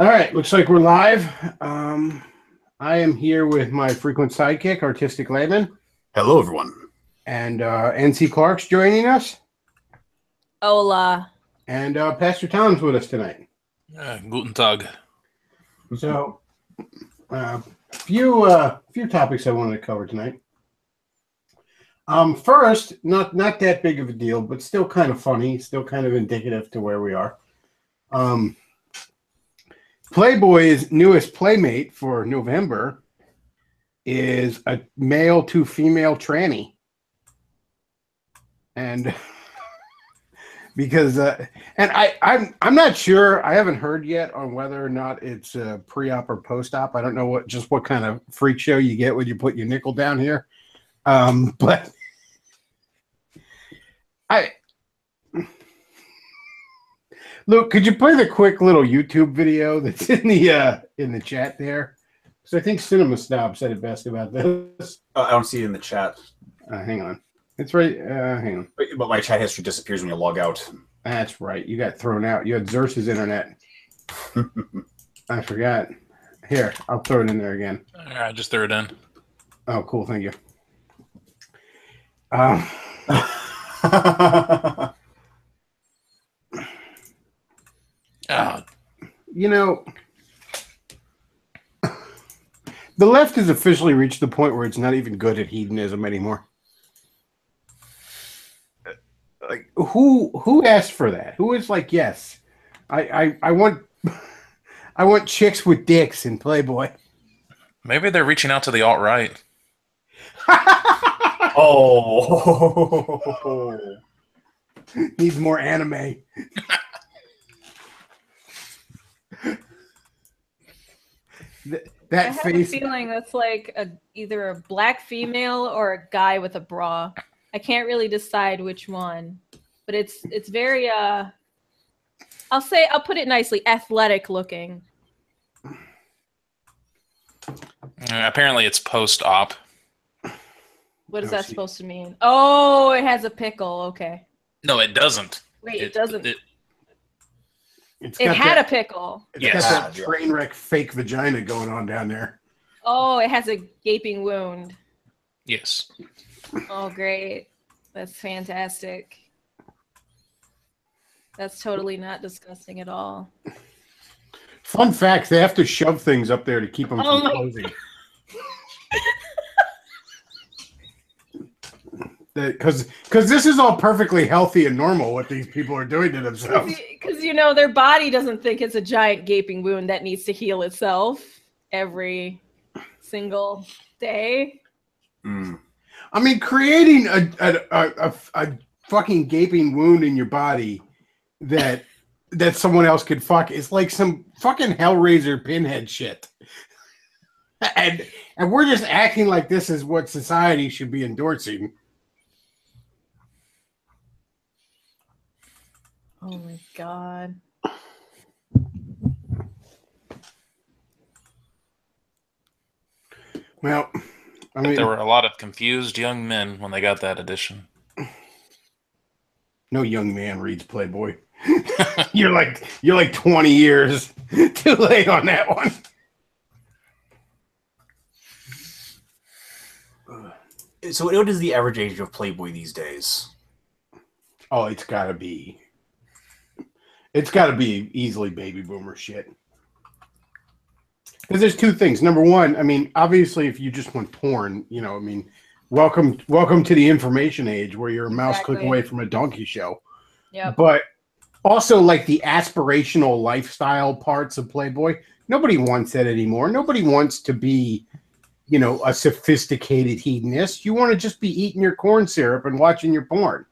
All right, looks like we're live. I am here with my frequent sidekick, Artistic Layman. Hello, everyone. And NC Clark's joining us. Hola. And Pastor Tom's with us tonight. Guten Tag. So, few topics I wanted to cover tonight. First, not that big of a deal, but still kind of funny, still kind of indicative to where we are. Playboy's newest playmate for November is a male to female tranny. And because I'm not sure, I haven't heard yet on whether or not it's pre-op or post-op. I don't know what kind of freak show you get when you put your nickel down here. But Luke, could you play the quick little YouTube video that's in the chat there? Because I think Cinema Snob said it best about this. I don't see it in the chat. Hang on. It's right. Hang on. But my chat history disappears when you log out. That's right. You got thrown out. You had Xerxes internet. I forgot. Here, I'll throw it in there again. All right, just throw it in. Oh, cool. Thank you. You know, the left has officially reached the point where it's not even good at hedonism anymore. Like, who asked for that? Who is like, yes, I want chicks with dicks in Playboy. Maybe they're reaching out to the alt-right. Oh, needs more anime. I have a feeling that's like either a black female or a guy with a bra. I can't really decide which one, but it's very I'll put it nicely, athletic looking. Apparently it's post-op. What is that supposed to mean? Oh, it has a pickle. Okay. No, it doesn't. Wait, it doesn't. It had a pickle. It's got that train wreck fake vagina going on down there. Oh, it has a gaping wound. Yes. Oh, great. That's fantastic. That's totally not disgusting at all. Fun fact, they have to shove things up there to keep them from closing. Because this is all perfectly healthy and normal what these people are doing to themselves. Because, you know, their body doesn't think it's a giant gaping wound that needs to heal itself every single day. I mean, creating a fucking gaping wound in your body that someone else could fuck is like some fucking Hellraiser Pinhead shit. And we're just acting like this is what society should be endorsing. Oh my God. Well, I mean, there were a lot of confused young men when they got that edition. No young man reads Playboy. You're like 20 years too late on that one. So what is the average age of Playboy these days? Oh, it's gotta be easily baby boomer shit. Because there's two things. Number one, I mean, obviously, if you just want porn, you know, I mean, welcome to the information age where you're a mouse click away from a donkey show. Yeah. But also, like the aspirational lifestyle parts of Playboy, nobody wants that anymore. Nobody wants to be, you know, a sophisticated hedonist. You want to just be eating your corn syrup and watching your porn.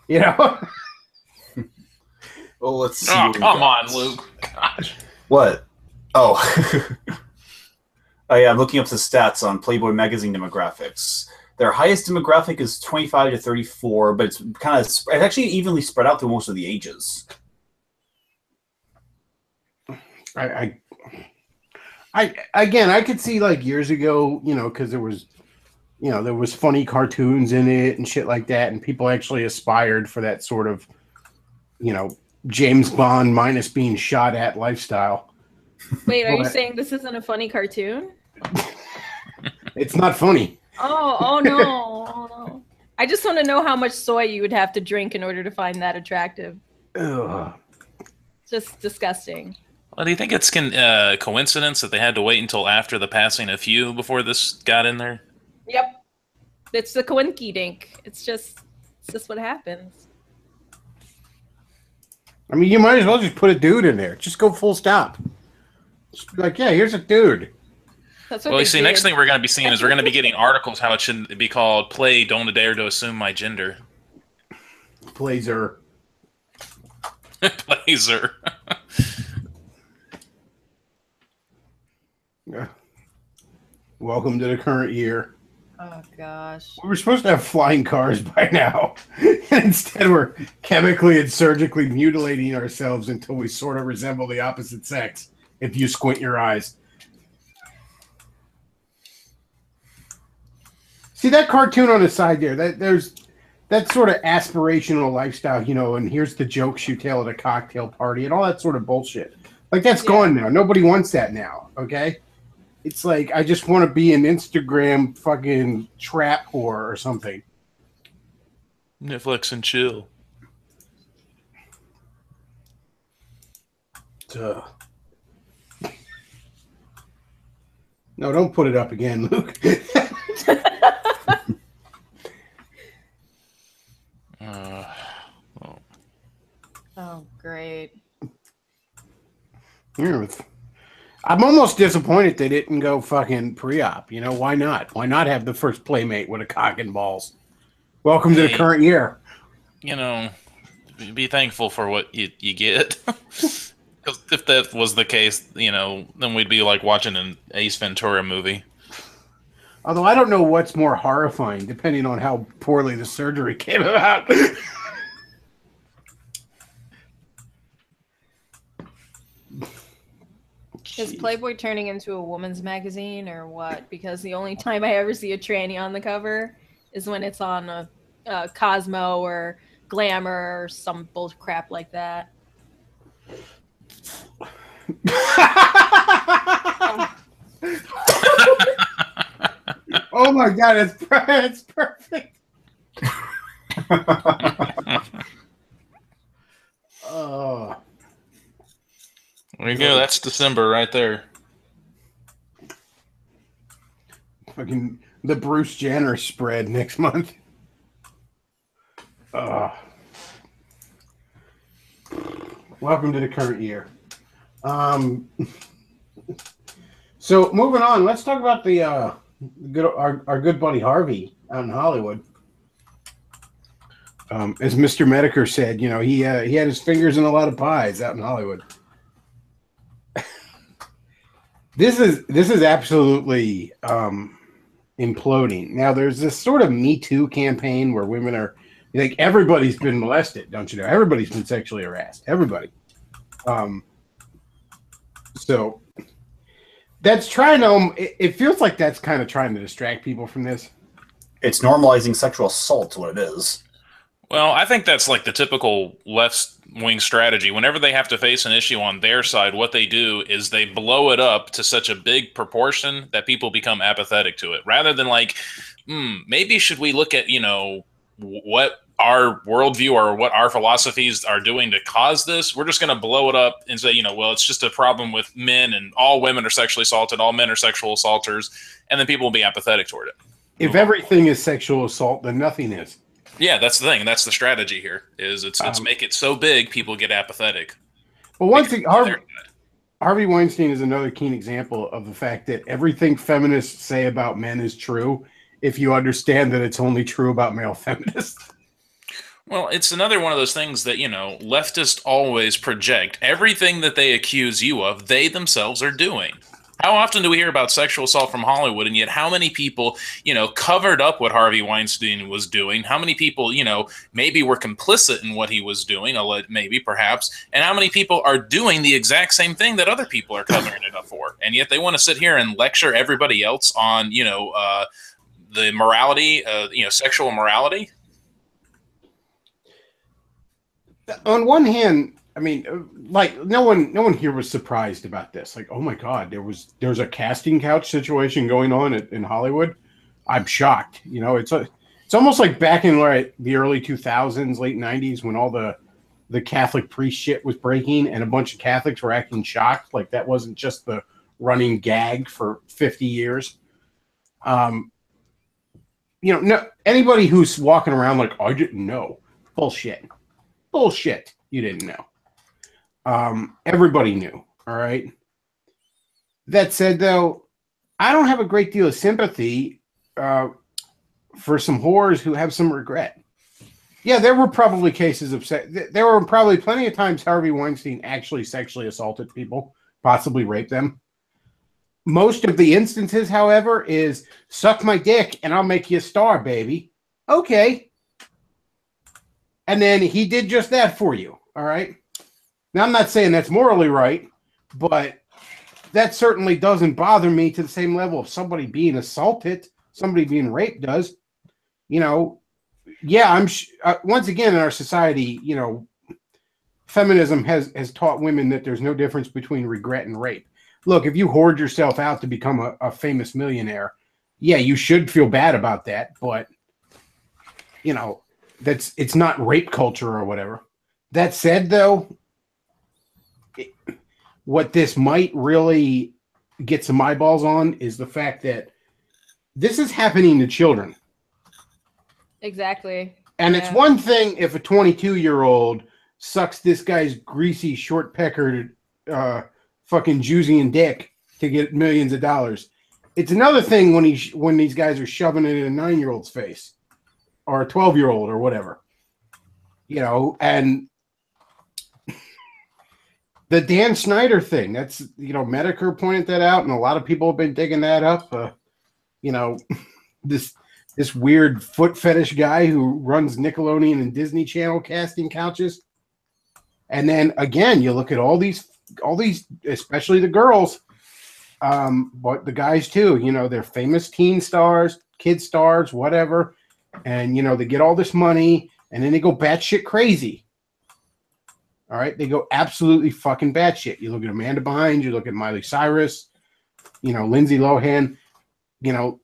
You know. Well, let's see. Oh, come on, Luke. Gosh. What? Oh. Oh, yeah, I'm looking up the stats on Playboy magazine demographics. Their highest demographic is 25 to 34, but it's actually evenly spread out through most of the ages. I could see like years ago, you know, because there was funny cartoons in it and shit like that, and people actually aspired for that sort of, you know, James Bond minus being shot at lifestyle. Wait, are you What? saying this isn't a funny cartoon? It's not funny. Oh no. Oh no. I just want to know how much soy you would have to drink in order to find that attractive. Ugh. Just disgusting. Well, do you think it's coincidence that they had to wait until after the passing of Hugh before this got in there? Yep. It's the coinky dink. It's just what happens. I mean, you might as well just put a dude in there. Just go full stop. Just be like, yeah, here's a dude. That's what Well, they you see, did. next thing we're going to be seeing is we're going to be getting articles how it should be called "Play Don't Dare to Assume My Gender." Blazer. Blazer. Yeah. Welcome to the current year. Oh gosh. We were supposed to have flying cars by now. And instead, we're chemically and surgically mutilating ourselves until we sort of resemble the opposite sex, if you squint your eyes. See that cartoon on the side there? There's that sort of aspirational lifestyle, you know, and here's the jokes you tell at a cocktail party and all that sort of bullshit. Like, that's gone now. Nobody wants that now, okay? It's like, I just want to be an Instagram fucking trap whore or something. Netflix and chill. No, don't put it up again, Luke. Oh great. Yeah, I'm almost disappointed they didn't go fucking pre-op. You know, why not? Why not have the first playmate with a cock and balls? Welcome to the current year. You know, be thankful for what you get. Because if that was the case, you know, then we'd be like watching an Ace Ventura movie. Although I don't know what's more horrifying, depending on how poorly the surgery came about. Is Playboy turning into a woman's magazine or what? Because the only time I ever see a tranny on the cover is when it's on a Cosmo or Glamour or some bull crap like that. Oh my god, it's perfect. Oh. There you go. That's December right there. Fucking the Bruce Jenner spread next month. Welcome to the current year. So moving on, let's talk about the our good buddy Harvey out in Hollywood. As Mr. Mediker said, you know, he had his fingers in a lot of pies out in Hollywood. This is absolutely imploding. Now, there's this sort of Me Too campaign where women are like, everybody's been molested, don't you know? Everybody's been sexually harassed. Everybody. So that's trying to. It feels like that's kind of trying to distract people from this. It's normalizing sexual assault, what it is. Well, I think that's like the typical left-wing strategy. Whenever they have to face an issue on their side, what they do is they blow it up to such a big proportion that people become apathetic to it. Rather than like, maybe should we look at, you know, what our worldview or what our philosophies are doing to cause this? We're just going to blow it up and say, you know, well, it's just a problem with men and all women are sexually assaulted, all men are sexual assaulters, and then people will be apathetic toward it. If everything is sexual assault, then nothing is. Yeah, that's the thing. That's the strategy here. Is it's make it so big people get apathetic. Well, one thing, Harvey Weinstein is another keen example of the fact that everything feminists say about men is true if you understand that it's only true about male feminists. Well, it's another one of those things that, you know, leftists always project. Everything that they accuse you of, they themselves are doing. How often do we hear about sexual assault from Hollywood, and yet how many people, you know, covered up what Harvey Weinstein was doing? How many people, you know, maybe were complicit in what he was doing, maybe, perhaps, and how many people are doing the exact same thing that other people are covering it up for? And yet they want to sit here and lecture everybody else on, you know, the morality, you know, sexual morality. On one hand, I mean, like no one here was surprised about this. Like, oh my God, there's a casting couch situation going on in Hollywood. I'm shocked. You know, it's almost like back in like the early 2000s, late 90s, when all the Catholic priest shit was breaking, and a bunch of Catholics were acting shocked. Like that wasn't just the running gag for 50 years. You know, no anybody who's walking around like I didn't know, bullshit. You didn't know. Everybody knew. All right. That said, though, I don't have a great deal of sympathy for some whores who have some regret. Yeah, there were probably cases of there were probably plenty of times Harvey Weinstein actually sexually assaulted people, possibly raped them. Most of the instances, however, is suck my dick and I'll make you a star, baby. Okay. And then he did just that for you. All right. Now, I'm not saying that's morally right, but that certainly doesn't bother me to the same level of somebody being assaulted, somebody being raped does. You know, yeah, once again, in our society, you know, feminism has taught women that there's no difference between regret and rape. Look, if you hoard yourself out to become a famous millionaire, yeah, you should feel bad about that. But, you know, it's not rape culture or whatever. That said, though, what this might really get some eyeballs on is the fact that this is happening to children. Exactly. And it's one thing if a 22-year-old sucks this guy's greasy, short-peckered fucking Jewsian dick to get millions of dollars. It's another thing when these guys are shoving it in a 9-year-old's face or a 12-year-old or whatever. You know, and the Dan Snyder thing, that's, you know, Medicare pointed that out, and a lot of people have been digging that up. You know, this weird foot fetish guy who runs Nickelodeon and Disney Channel casting couches. And then again, you look at all these, especially the girls, but the guys too, you know, they're famous teen stars, kid stars, whatever. And, you know, they get all this money and then they go batshit crazy. All right. They go absolutely fucking batshit. You look at Amanda Bynes, you look at Miley Cyrus, you know, Lindsay Lohan, you know,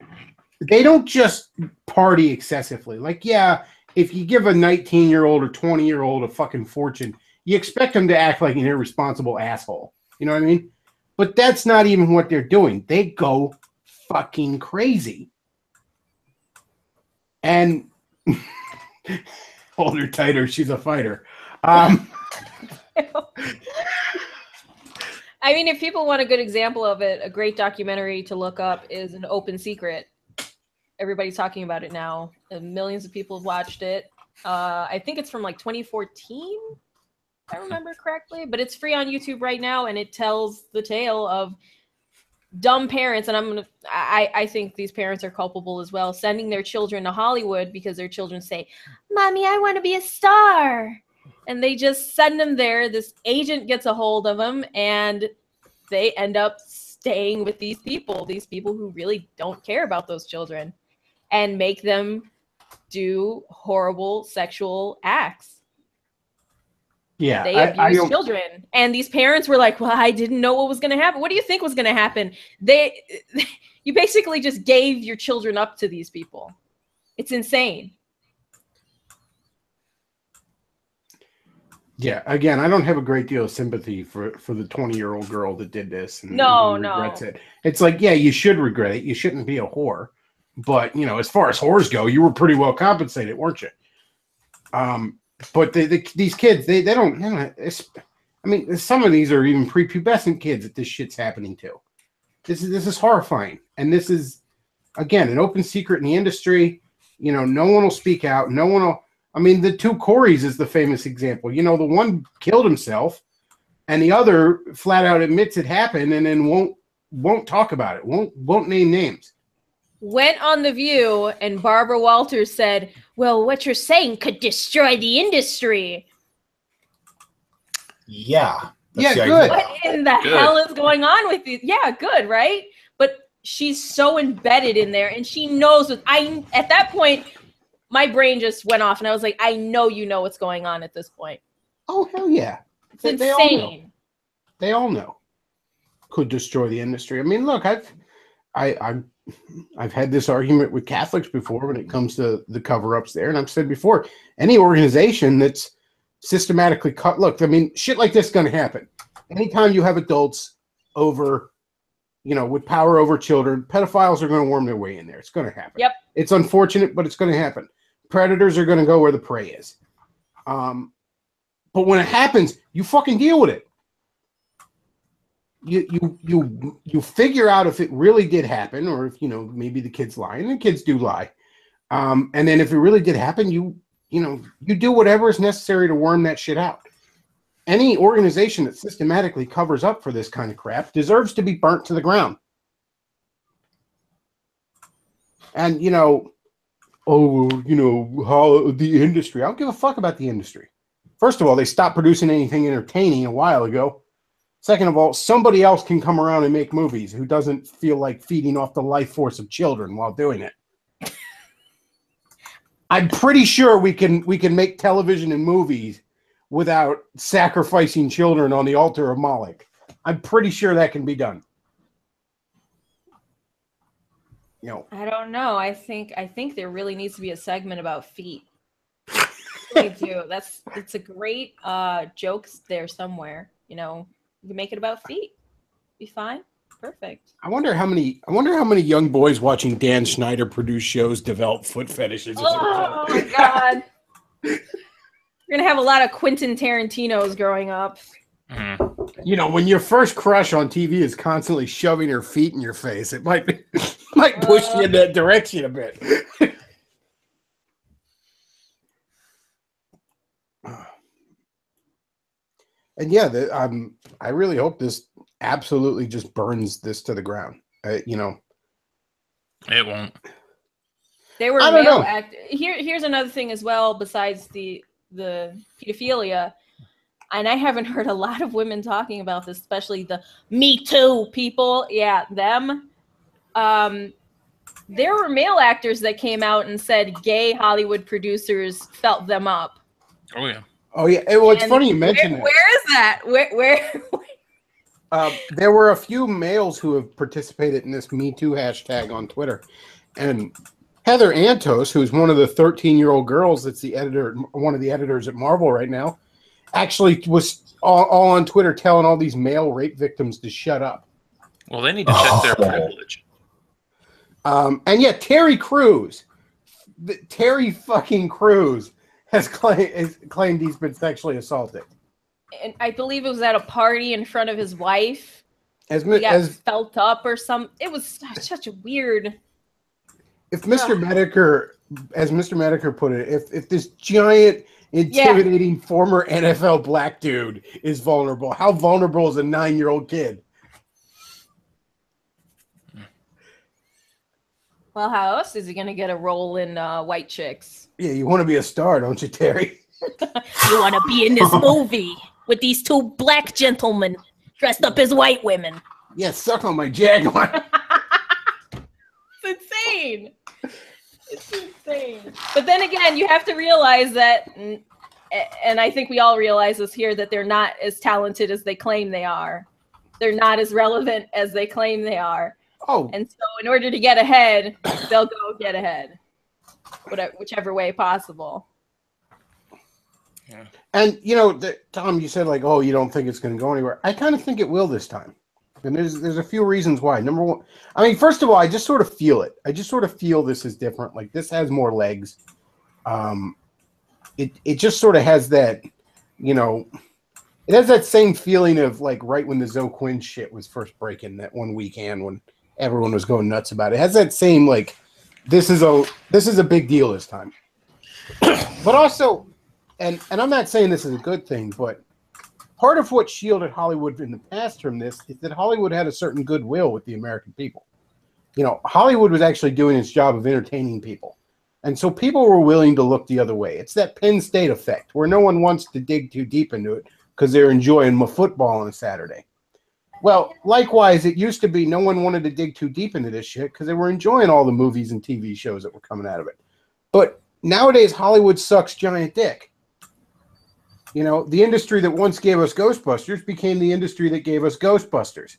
they don't just party excessively. Like, yeah, if you give a 19-year-old or 20-year-old a fucking fortune, you expect them to act like an irresponsible asshole. You know what I mean? But that's not even what they're doing. They go fucking crazy. And hold her tighter. She's a fighter. I mean, if people want a good example of it, a great documentary to look up is An Open Secret. Everybody's talking about it now. And millions of people have watched it. I think it's from like 2014, if I remember correctly. But it's free on YouTube right now, and it tells the tale of dumb parents, and I think these parents are culpable as well, sending their children to Hollywood because their children say, "Mommy, I want to be a star." And they just send them there. This agent gets a hold of them, and they end up staying with these people who really don't care about those children, and make them do horrible sexual acts. Yeah, they abuse children. And these parents were like, well, I didn't know what was going to happen. What do you think was going to happen? You basically just gave your children up to these people. It's insane. Yeah, again, I don't have a great deal of sympathy for the 20-year-old girl that did this and regrets it. It's like, yeah, you should regret it. You shouldn't be a whore. But, you know, as far as whores go, you were pretty well compensated, weren't you? But these kids, they don't, I mean, some of these are even prepubescent kids that this shit's happening to. This is horrifying. And this is, again, an open secret in the industry. You know, no one will speak out. No one will. I mean, the two Coreys is the famous example. You know, the one killed himself and the other flat out admits it happened and then won't talk about it. Won't name names. Went on The View, and Barbara Walters said, well, what you're saying could destroy the industry. Yeah. Yeah, good. What in the hell is going on with you? Yeah, good, right? But she's so embedded in there, and she knows at that point, my brain just went off, and I was like, I know you know what's going on at this point. Oh, hell yeah. It's insane. They all know. Could destroy the industry. I mean, look, I've had this argument with Catholics before when it comes to the cover-ups there, and I've said before, any organization that's systematically cut. Look, I mean, shit like this is going to happen. Anytime you have adults over, with power over children, pedophiles are going to worm their way in there. It's going to happen. Yep. It's unfortunate, but it's going to happen. Predators are going to go where the prey is. But when it happens, you fucking deal with it. You figure out if it really did happen, or if maybe the kid's lying. And kids do lie. And then if it really did happen, you do whatever is necessary to worm that shit out. Any organization that systematically covers up for this kind of crap deserves to be burnt to the ground. And how the industry. I don't give a fuck about the industry. First of all, they stopped producing anything entertaining a while ago. Second of all, somebody else can come around and make movies who doesn't feel like feeding off the life force of children while doing it. I'm pretty sure we can make television and movies without sacrificing children on the altar of Moloch. I'm pretty sure that can be done. I don't know. I think there really needs to be a segment about feet. I do. It's a great joke there somewhere. You can make it about feet. Be fine. Perfect. I wonder how many young boys watching Dan Schneider produce shows develop foot fetishes. Oh my god. You're gonna have a lot of Quentin Tarantinos growing up. Mm-hmm. When your first crush on TV is constantly shoving her feet in your face, it might push you in that direction a bit. And yeah, I really hope this absolutely just burns this to the ground. It won't. They were male actors. Here's another thing as well, besides the pedophilia, and I haven't heard a lot of women talking about this, especially the Me Too people. Yeah, them. There were male actors that came out and said gay Hollywood producers felt them up. Oh yeah. Oh yeah. Well, it's funny you mentioned that. Where is that? Where? There were a few males who have participated in this Me Too hashtag on Twitter, and Heather Antos, who's one of the 13-year-old girls that's one of the editors at Marvel right now, actually was all on Twitter telling all these male rape victims to shut up. Well, they need to check their privilege. And yet Terry fucking Crews has claimed he's been sexually assaulted. And I believe it was at a party in front of his wife. He got felt up or something. It was such a weird. If Mr. Medicare, as Mr. Medicare put it, if this giant, intimidating former NFL black dude is vulnerable, how vulnerable is a 9-year-old kid? Well, how else is he going to get a role in White Chicks? Yeah, you want to be a star, don't you, Terry? You want to be in this movie with these two black gentlemen dressed up as white women. Yeah, suck on my Jaguar. It's insane. It's insane. But then again, you have to realize that, and I think we all realize this here, that they're not as talented as they claim they are. They're not as relevant as they claim they are. Oh. And so in order to get ahead, they'll go get ahead. Whichever way possible. Yeah. And, Tom, you said, you don't think it's going to go anywhere. I kind of think it will this time. And there's a few reasons why. Number one, first of all, I just sort of feel it. I just sort of feel this is different. Like, this has more legs. It just sort of has that, it has that same feeling of, right when the Zoe Quinn shit was first breaking that one weekend when everyone was going nuts about it. It has that same, this is a big deal this time. But also, and I'm not saying this is a good thing, but part of what shielded Hollywood in the past from this is that Hollywood had a certain goodwill with the American people. Hollywood was actually doing its job of entertaining people. And so people were willing to look the other way. It's that Penn State effect where no one wants to dig too deep into it because they're enjoying football on a Saturday. Well, likewise, it used to be no one wanted to dig too deep into this shit because they were enjoying all the movies and TV shows that were coming out of it. But nowadays, Hollywood sucks giant dick. You know, the industry that once gave us Ghostbusters became the industry that gave us Ghostbusters.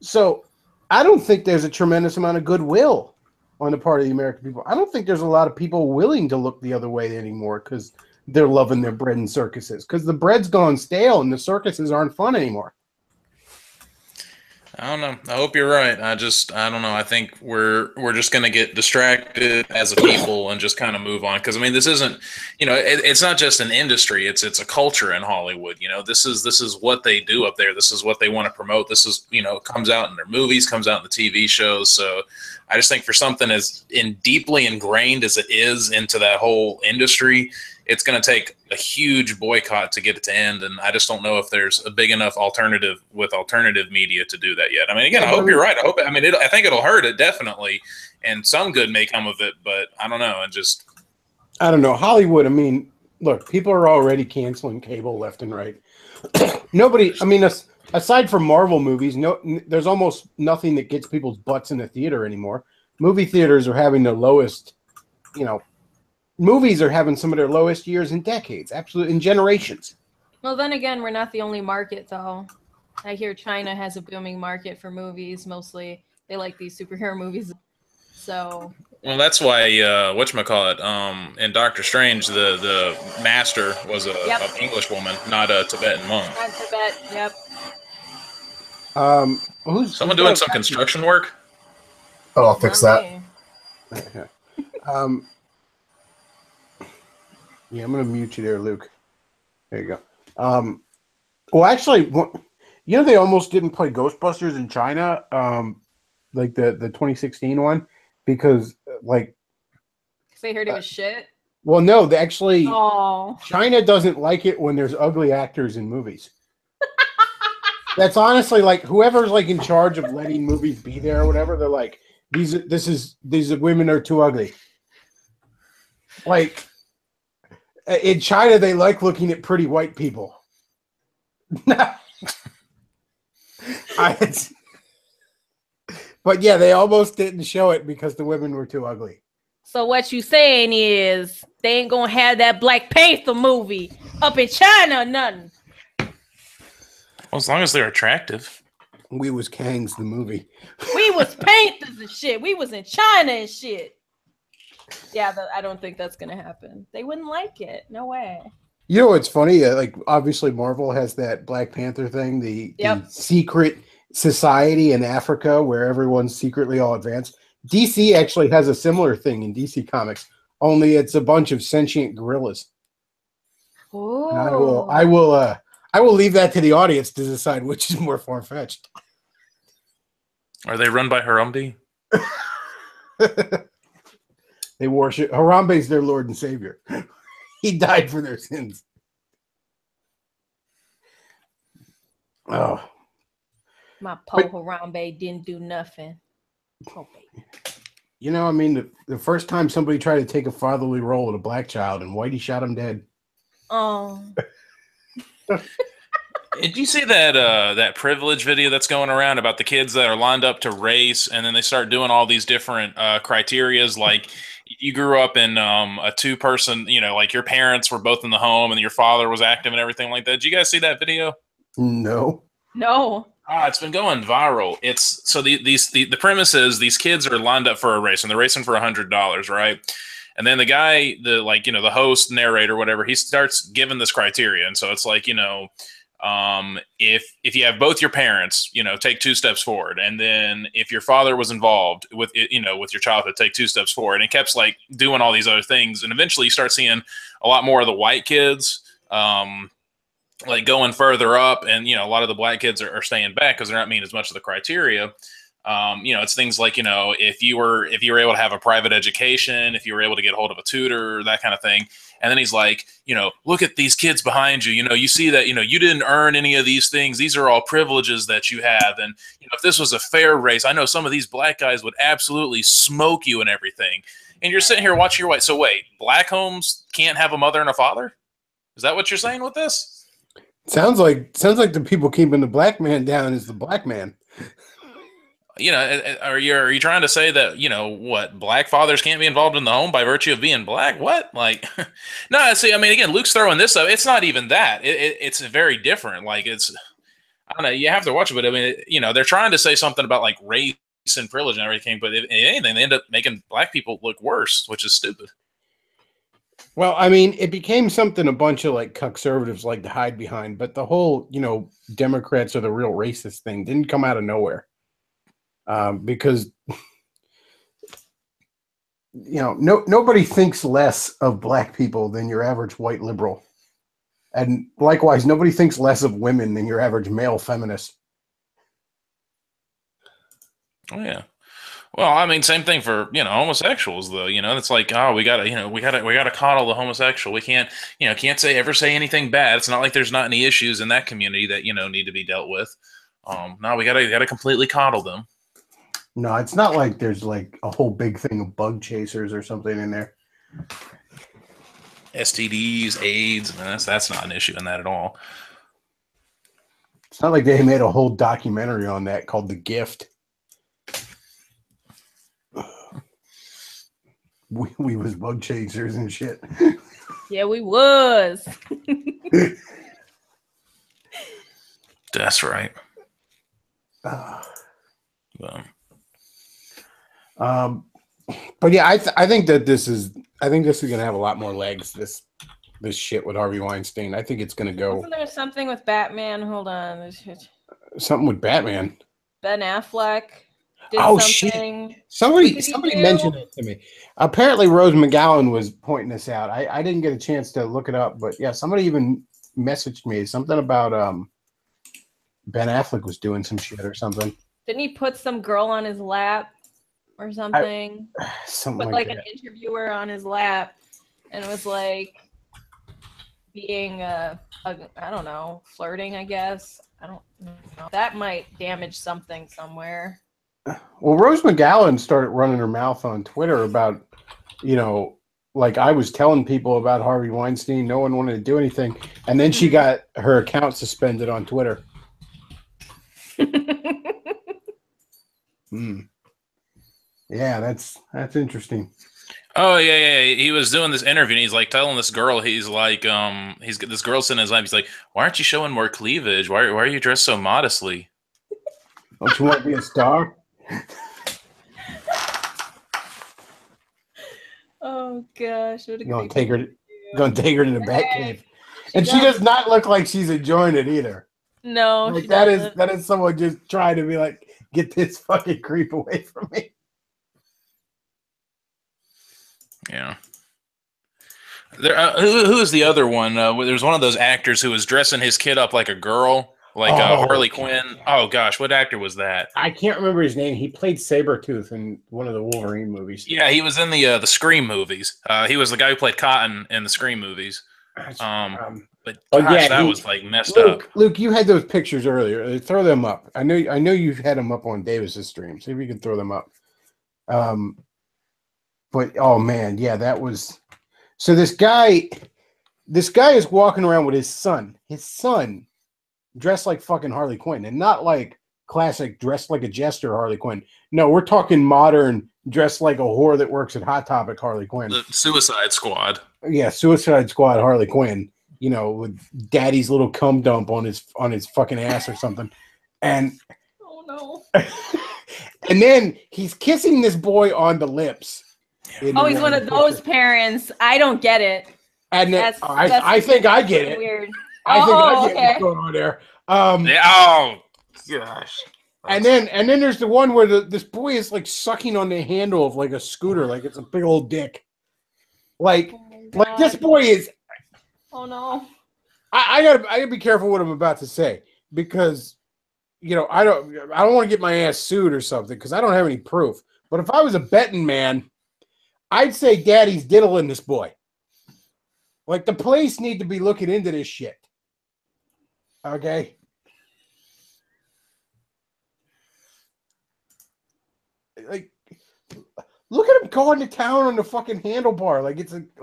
So I don't think there's a tremendous amount of goodwill on the part of the American people. I don't think there's a lot of people willing to look the other way anymore because they're loving their bread and circuses. Because the bread's gone stale and the circuses aren't fun anymore. I don't know. I hope you're right. I don't know. I think we're just going to get distracted as a people and just kind of move on. Because I mean, this isn't, it's not just an industry. It's a culture in Hollywood. This is what they do up there. This is what they want to promote. This is, comes out in their movies, comes out in the TV shows. So I just think for something as deeply ingrained as it is into that whole industry, it's going to take a huge boycott to get it to end, and I just don't know if there's a big enough alternative with alternative media to do that yet. I mean, again, I hope you're right. I think it'll hurt it definitely, and some good may come of it, but I don't know. I don't know. Hollywood, I mean, look, people are already canceling cable left and right. Nobody, I mean, aside from Marvel movies, there's almost nothing that gets people's butts in the theater anymore. Movie theaters are having the lowest, movies are having some of their lowest years in decades, absolutely, in generations. Well, then again, we're not the only market, though. I hear China has a booming market for movies. Mostly, they like these superhero movies. So. Well, that's why whatchamacallit, in Doctor Strange, the master was an English woman, not a Tibetan monk. Not Tibet. Yep. Someone doing some construction work? Oh, I'll fix that. Yeah, I'm going to mute you there, Luke. There you go. Well, actually, they almost didn't play Ghostbusters in China, like the 2016 one, because, they heard it was shit? Well, no, China doesn't like it when there's ugly actors in movies. That's honestly, whoever's, in charge of letting movies be there or whatever, they're like, these women are too ugly. In China, they like looking at pretty white people. But yeah, they almost didn't show it because the women were too ugly. So what you saying is they ain't gonna have that Black Panther movie up in China or nothing. Well, as long as they're attractive. We was Kangs the movie. We was Panthers and shit. We was in China and shit. Yeah, I don't think that's going to happen. They wouldn't like it. No way. You know what's funny? Obviously, Marvel has that Black Panther thing, the secret society in Africa where everyone's secretly all advanced. DC actually has a similar thing in DC Comics, only it's a bunch of sentient gorillas. Oh. I will leave that to the audience to decide which is more far-fetched. Are they run by Harambe? They worship Harambe's their Lord and Savior. He died for their sins. Oh. My poor Harambe didn't do nothing. Oh, baby. I mean, the first time somebody tried to take a fatherly role with a black child, and Whitey shot him dead. Oh. Did you see that privilege video that's going around about the kids that are lined up to race, and then they start doing all these different criterias, like you grew up in a two-person, your parents were both in the home and your father was active and everything like that. Did you guys see that video? No. It's been going viral. It's so the premise is these kids are lined up for a race and they're racing for $100, right? And then the guy, the host, narrator, whatever, he starts giving this criteria, and so it's if you have both your parents, take 2 steps forward. And then if your father was involved with it, with your childhood, take 2 steps forward. And it kept doing all these other things. And eventually you start seeing a lot more of the white kids, going further up. And, a lot of the black kids are staying back because they're not meeting as much of the criteria. It's things like, if you were able to have a private education, if you were able to get hold of a tutor, that kind of thing. And then he's like, look at these kids behind you. You see that, you didn't earn any of these things. These are all privileges that you have. And, if this was a fair race, I know some of these black guys would absolutely smoke you and everything. And you're sitting here watching your white. So wait, black homes can't have a mother and a father? Is that what you're saying with this? Sounds like the people keeping the black man down is the black man. you know, are you trying to say that, you know, what, black fathers can't be involved in the home by virtue of being black? What? Like, no, see, I mean, again, Luke's throwing this up. It's not even that. It's very different. Like, it's, I don't know, you have to watch it, but I mean, you know, they're trying to say something about like race and privilege and everything, but if anything, they end up making black people look worse, which is stupid. Well, I mean, it became something a bunch of like conservatives like to hide behind, but the whole, you know, Democrats are the real racist thing didn't come out of nowhere. Because, you know, nobody thinks less of black people than your average white liberal. And likewise, nobody thinks less of women than your average male feminist. Oh, yeah. Well, I mean, same thing for, you know, homosexuals, though. You know, it's like, oh, we gotta coddle the homosexual. We can't ever say anything bad. It's not like there's not any issues in that community that, you know, need to be dealt with. No, we gotta completely coddle them. No, it's not like there's like a whole big thing of bug chasers or something in there. STDs, AIDS, I mean, that's not an issue in that at all. It's not like they made a whole documentary on that called The Gift. We was bug chasers and shit. Yeah, we was. That's right. But yeah, I think this is gonna have a lot more legs. This shit with Harvey Weinstein. I think it's gonna go. Wasn't there something with Batman? Hold on. Something with Batman. Ben Affleck did something. Shit! Somebody mentioned it to me. Apparently, Rose McGowan was pointing this out. I didn't get a chance to look it up, but yeah, somebody even messaged me something about Ben Affleck was doing some shit or something. Didn't he put some girl on his lap or something? Something put like an interviewer on his lap, and it was like being I don't know, flirting, I guess. I don't know. That might damage something somewhere. Well, Rose McGowan started running her mouth on Twitter about, you know, like I was telling people about Harvey Weinstein. No one wanted to do anything. And then she got her account suspended on Twitter. Yeah, that's interesting. Oh yeah. He was doing this interview, and he's like telling this girl, he's like, he's got this girl sitting in his lap. He's like, "Why aren't you showing more cleavage? Why are you dressed so modestly? Don't you want to be a star?" Oh gosh, gonna take her to the Batcave, and she does not look like she's enjoying it either. No, like that is someone just trying to be like, get this fucking creep away from me. Yeah. There, who is the other one? There's one of those actors who was dressing his kid up like a girl, like Harley Quinn. Oh gosh, what actor was that? I can't remember his name. He played Sabretooth in one of the Wolverine movies. Yeah, he was in the Scream movies. He was the guy who played Cotton in the Scream movies. But gosh, that was like messed up. Luke, you had those pictures earlier. Throw them up. I know you had them up on Davis's stream. See if you can throw them up. But oh man, yeah, that was. So this guy is walking around with his son. His son dressed like fucking Harley Quinn, and not like classic dressed like a jester Harley Quinn. No, we're talking modern dressed like a whore that works at Hot Topic Harley Quinn. The Suicide Squad. Yeah, Suicide Squad Harley Quinn. You know, with daddy's little cum dump on his fucking ass or something. And oh no. And then he's kissing this boy on the lips. Oh, he's one of those parents. I don't get it. And I think I get it. Weird. I think I get what's going on there. Oh gosh. And then there's the one where this boy is like sucking on the handle of like a scooter, like it's a big old dick. Like this boy is. Oh no. I gotta be careful what I'm about to say, because you know I don't want to get my ass sued or something, because I don't have any proof. But if I was a betting man, I'd say daddy's diddling this boy. Like, the police need to be looking into this shit. Okay? Like, look at him going to town on the fucking handlebar. Like,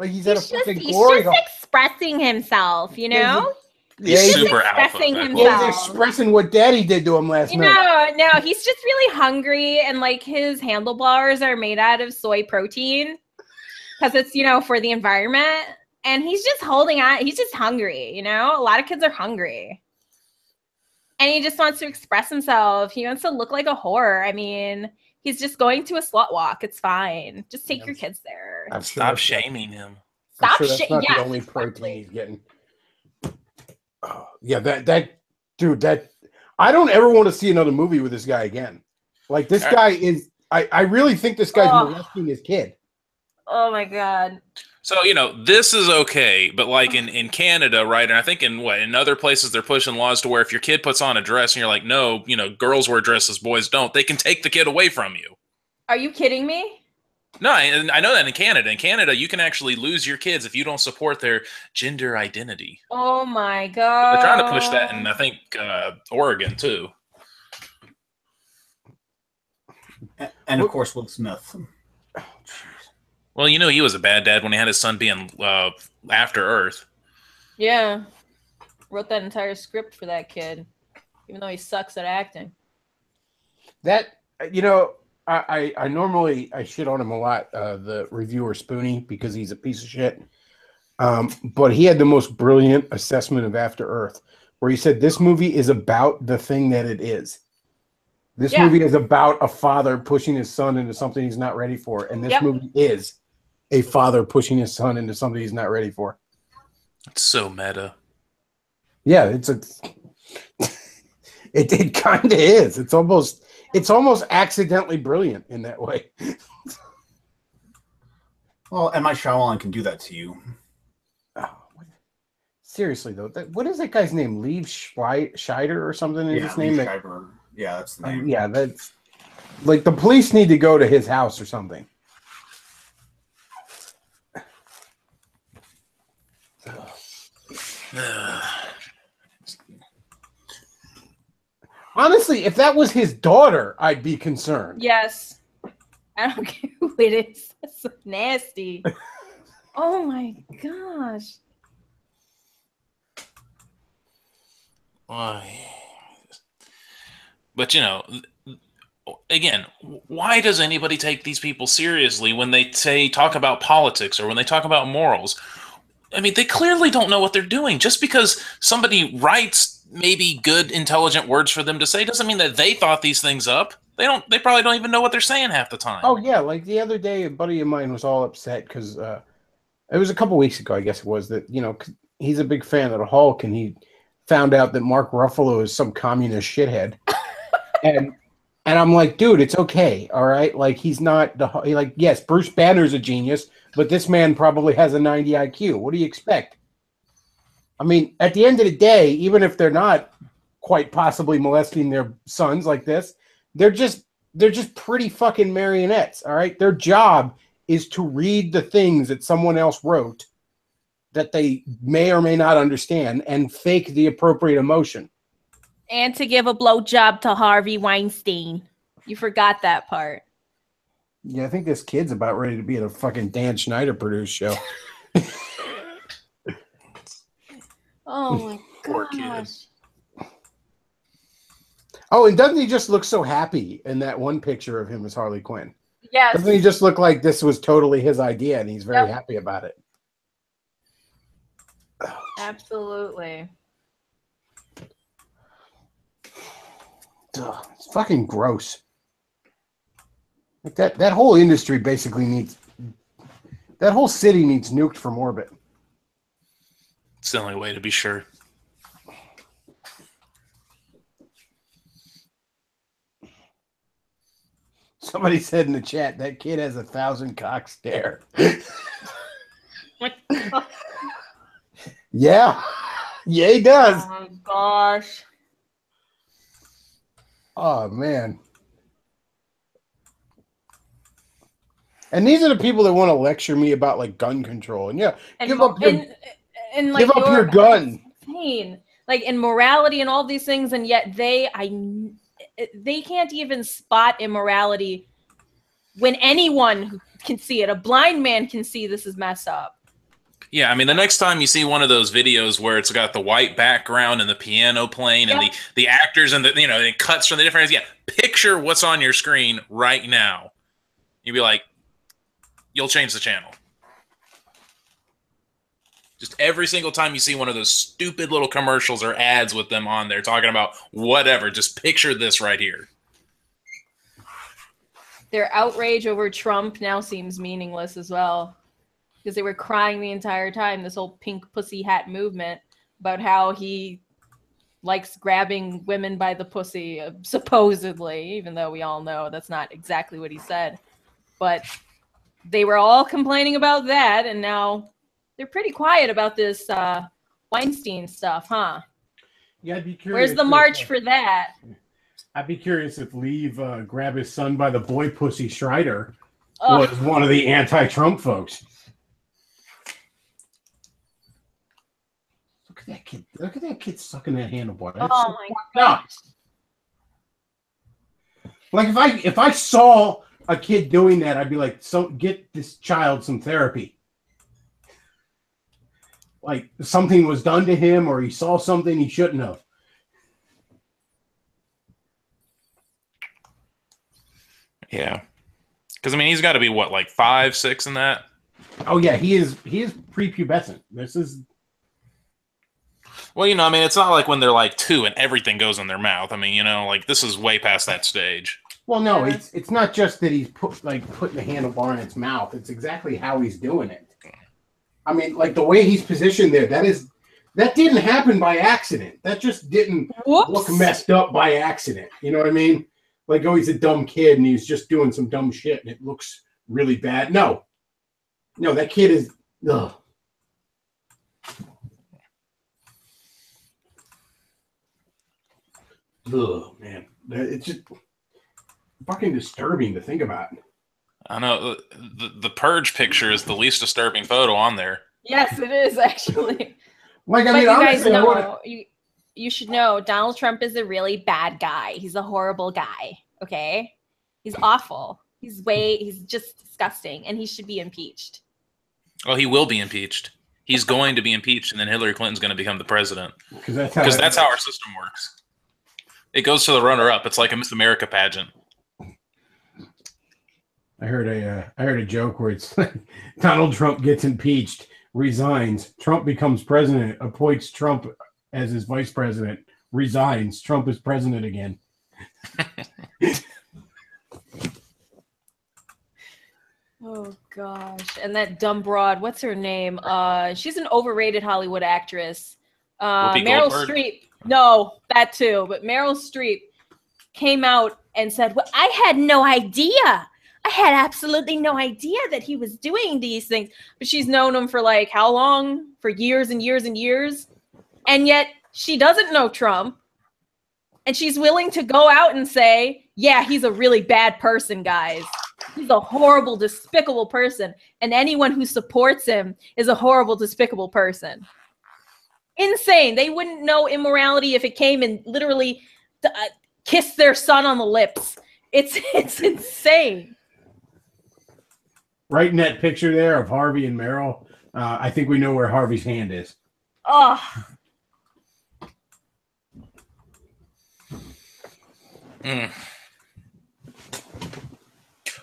he's at a fucking glory hole. He's just expressing himself, you know? He's he's super alpha. expressing Bechtloff. himself. He's expressing what Daddy did to him last night. No, he's just really hungry, and like his handlebars are made out of soy protein because it's for the environment, and he's just holding on. He's just hungry. A lot of kids are hungry, and he just wants to express himself. He wants to look like a whore. I mean, he's just going to a slut walk. It's fine. Just take your kids there. Stop shaming him. Stop that's not yeah, the only protein he's getting. Oh, yeah, dude, I don't ever want to see another movie with this guy again. Like this guy is, I really think this guy's molesting his kid. Oh my God. So, this is okay, but like in Canada, right? And I think in other places they're pushing laws to where if your kid puts on a dress and you're like, no, girls wear dresses, boys don't, they can take the kid away from you. Are you kidding me? No, I know that in Canada. In Canada, you can actually lose your kids if you don't support their gender identity. Oh my God. They're trying to push that in, I think, Oregon, too. And of course, Will Smith. Well, he was a bad dad when he had his son being After Earth. Yeah. Wrote that entire script for that kid, even though he sucks at acting. I normally shit on him a lot, the reviewer Spoonie, because he's a piece of shit. But he had the most brilliant assessment of After Earth, where he said this movie is about the thing that it is. This movie is about a father pushing his son into something he's not ready for, and this movie is a father pushing his son into something he's not ready for. It's so meta. Yeah, it kind of is. It's almost accidentally brilliant in that way. Well, and my Shyamalan can do that to you. Oh, seriously though, what is that guy's name? Liev Scheider or something? Yeah, his name. Schreiber. Yeah, that's the name. Yeah, that's like the police need to go to his house or something. Honestly, if that was his daughter, I'd be concerned. Yes. I don't care who it is. That's so nasty. Oh my gosh. Why? But again, why does anybody take these people seriously when they talk about politics or when they talk about morals? I mean, they clearly don't know what they're doing. Just because somebody writes maybe good, intelligent words for them to say doesn't mean that they thought these things up. They probably don't even know what they're saying half the time. Oh yeah, like the other day, a buddy of mine was all upset because it was a couple weeks ago, I guess it was, that he's a big fan of the Hulk, and he found out that Mark Ruffalo is some communist shithead, and I'm like, dude, it's okay, all right, like he's not yes, Bruce Banner's a genius, but this man probably has a 90 IQ. What do you expect? I mean, at the end of the day, even if they're not quite possibly molesting their sons like this, they're just pretty fucking marionettes, all right? Their job is to read the things that someone else wrote that they may or may not understand and fake the appropriate emotion. And to give a blowjob to Harvey Weinstein. You forgot that part. Yeah, I think this kid's about ready to be in a fucking Dan Schneider produced show. Oh my Poor gosh. Oh, and doesn't he just look so happy in that one picture of him as Harley Quinn? Yes. Doesn't he just look like this was totally his idea and he's very happy about it? Absolutely. Ugh, it's fucking gross. Like that whole industry basically needs, that whole city needs nuked from orbit. It's the only way to be sure. Somebody said in the chat, that kid has 1,000 cock stare. Yeah. Yeah, he does. Oh my gosh. Oh, man. And these are the people that want to lecture me about like gun control. And give up your gun. Insane. Like in morality and all these things, and yet they can't even spot immorality when anyone can see it. A blind man can see this is messed up. Yeah, I mean, the next time you see one of those videos where it's got the white background and the piano playing and the actors and it cuts from the different, yeah, picture what's on your screen right now. You'd be like, you'll change the channel. Just every single time you see one of those stupid little commercials or ads with them on there talking about whatever, just picture this right here. Their outrage over Trump now seems meaningless as well. Because they were crying the entire time, this whole pink pussy hat movement, about how he likes grabbing women by the pussy, supposedly, even though we all know that's not exactly what he said. But they were all complaining about that, and now they're pretty quiet about this Weinstein stuff, huh? Yeah, I'd be curious. Where's the march for that? I'd be curious if Leave grab his son by the boy pussy Strider was one of the anti-Trump folks. Look at that kid. Look at that kid sucking that handlebar. That's oh so my God. Like if I saw a kid doing that, I'd be like, so get this child some therapy. Like something was done to him or he saw something he shouldn't have. Yeah. Because, I mean, he's got to be, what, like 5, 6 in that? Oh, yeah, he is prepubescent. This is... Well, I mean, it's not like when they're like 2 and everything goes in their mouth. I mean, like this is way past that stage. Well, no, it's not just that he's putting the handlebar in its mouth. It's exactly how he's doing it. I mean, like the way he's positioned there, that didn't happen by accident. That just didn't look messed up by accident. You know what I mean? Like, oh, he's a dumb kid and he's just doing some dumb shit and it looks really bad. No, that kid is... Ugh. Ugh, man. It's just fucking disturbing to think about. I know. The Purge picture is the least disturbing photo on there. Yes, it is, actually. Like, I mean, you guys honestly, know, you should know Donald Trump is a really bad guy. He's a horrible guy, okay? He's awful. He's just disgusting, and he should be impeached. Well, he will be impeached. He's going to be impeached, and then Hillary Clinton's going to become the president. Because that's how our system works. It goes to the runner-up. It's like a Miss America pageant. I heard a joke where it's like Donald Trump gets impeached, resigns, Trump becomes president, appoints Trump as his vice president, resigns, Trump is president again. Oh gosh. And that dumb broad, what's her name? She's an overrated Hollywood actress. Meryl Streep. No, that too. But Meryl Streep came out and said, well, I had no idea. I had absolutely no idea that he was doing these things. But she's known him for like how long? For years and years and years. And yet she doesn't know Trump. And she's willing to go out and say, yeah, he's a really bad person, guys. He's a horrible, despicable person. And anyone who supports him is a horrible, despicable person. Insane. They wouldn't know immorality if it came and literally kissed their son on the lips. It's insane. Right in that picture there of Harvey and Meryl, I think we know where Harvey's hand is. Oh. Mm.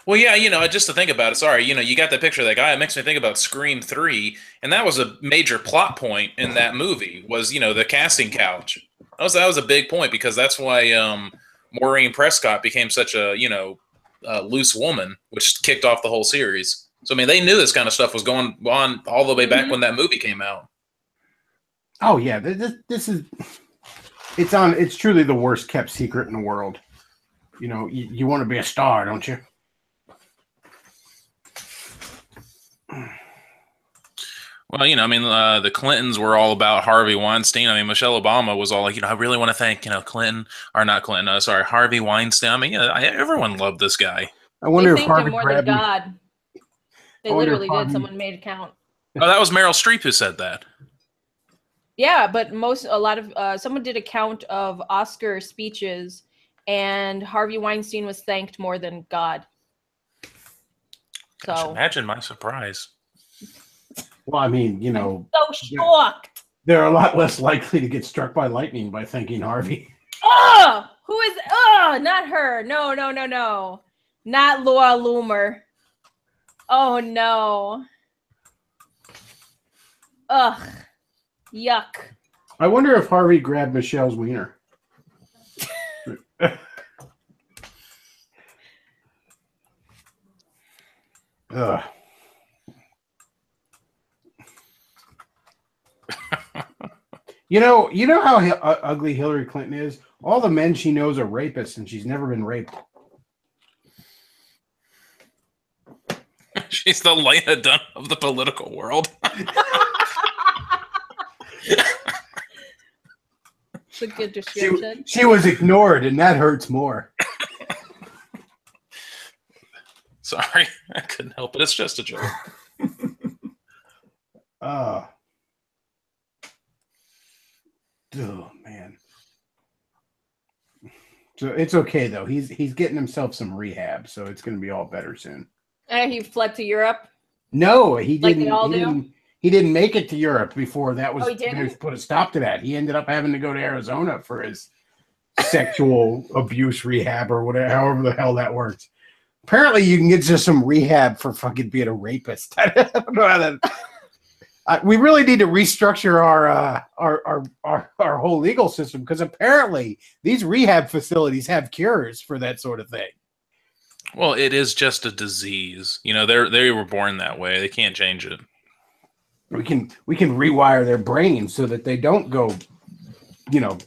Well, yeah, just to think about it, sorry, you got that picture of that guy. It makes me think about Scream 3, and that was a major plot point in that movie, was, the casting couch. That was a big point, because that's why Maureen Prescott became such a, loose woman, which kicked off the whole series. So, I mean, they knew this kind of stuff was going on all the way back when that movie came out. Oh, yeah, it's truly the worst kept secret in the world. You want to be a star, don't you? Well, the Clintons were all about Harvey Weinstein. I mean, Michelle Obama was all like, I really want to thank, Harvey Weinstein. I mean, everyone loved this guy. I wonder they if thanked Harvey him more than God. They literally did. Someone made a count. Oh, that was Meryl Streep who said that. Yeah, but someone did a count of Oscar speeches, and Harvey Weinstein was thanked more than God. Gosh, imagine my surprise. Well, I mean, you know, So shocked. they're a lot less likely to get struck by lightning by thanking Harvey. Oh, who is? Oh, not her. No. Not Laura Loomer. Oh no. Ugh. Yuck. I wonder if Harvey grabbed Michelle's wiener. Ugh. You know how ugly Hillary Clinton is? All the men she knows are rapists, and she's never been raped. She's the Lena Dunham of the political world. It's a good description. She was ignored, and that hurts more. Sorry, I couldn't help it. It's just a joke. Oh man. So it's okay though. He's getting himself some rehab, so it's going to be all better soon. He fled to Europe. No, he Like didn't. they all he do? didn't. He didn't make it to Europe before that was. Oh, he didn't? They put a stop to that. He ended up having to go to Arizona for his sexual abuse rehab or whatever, however the hell that works. Apparently, you can get just some rehab for fucking being a rapist. I don't know how that. We really need to restructure our whole legal system because apparently these rehab facilities have cures for that sort of thing. Well, it is just a disease. You know, they were born that way. They can't change it. We can rewire their brains so that they don't go, you know,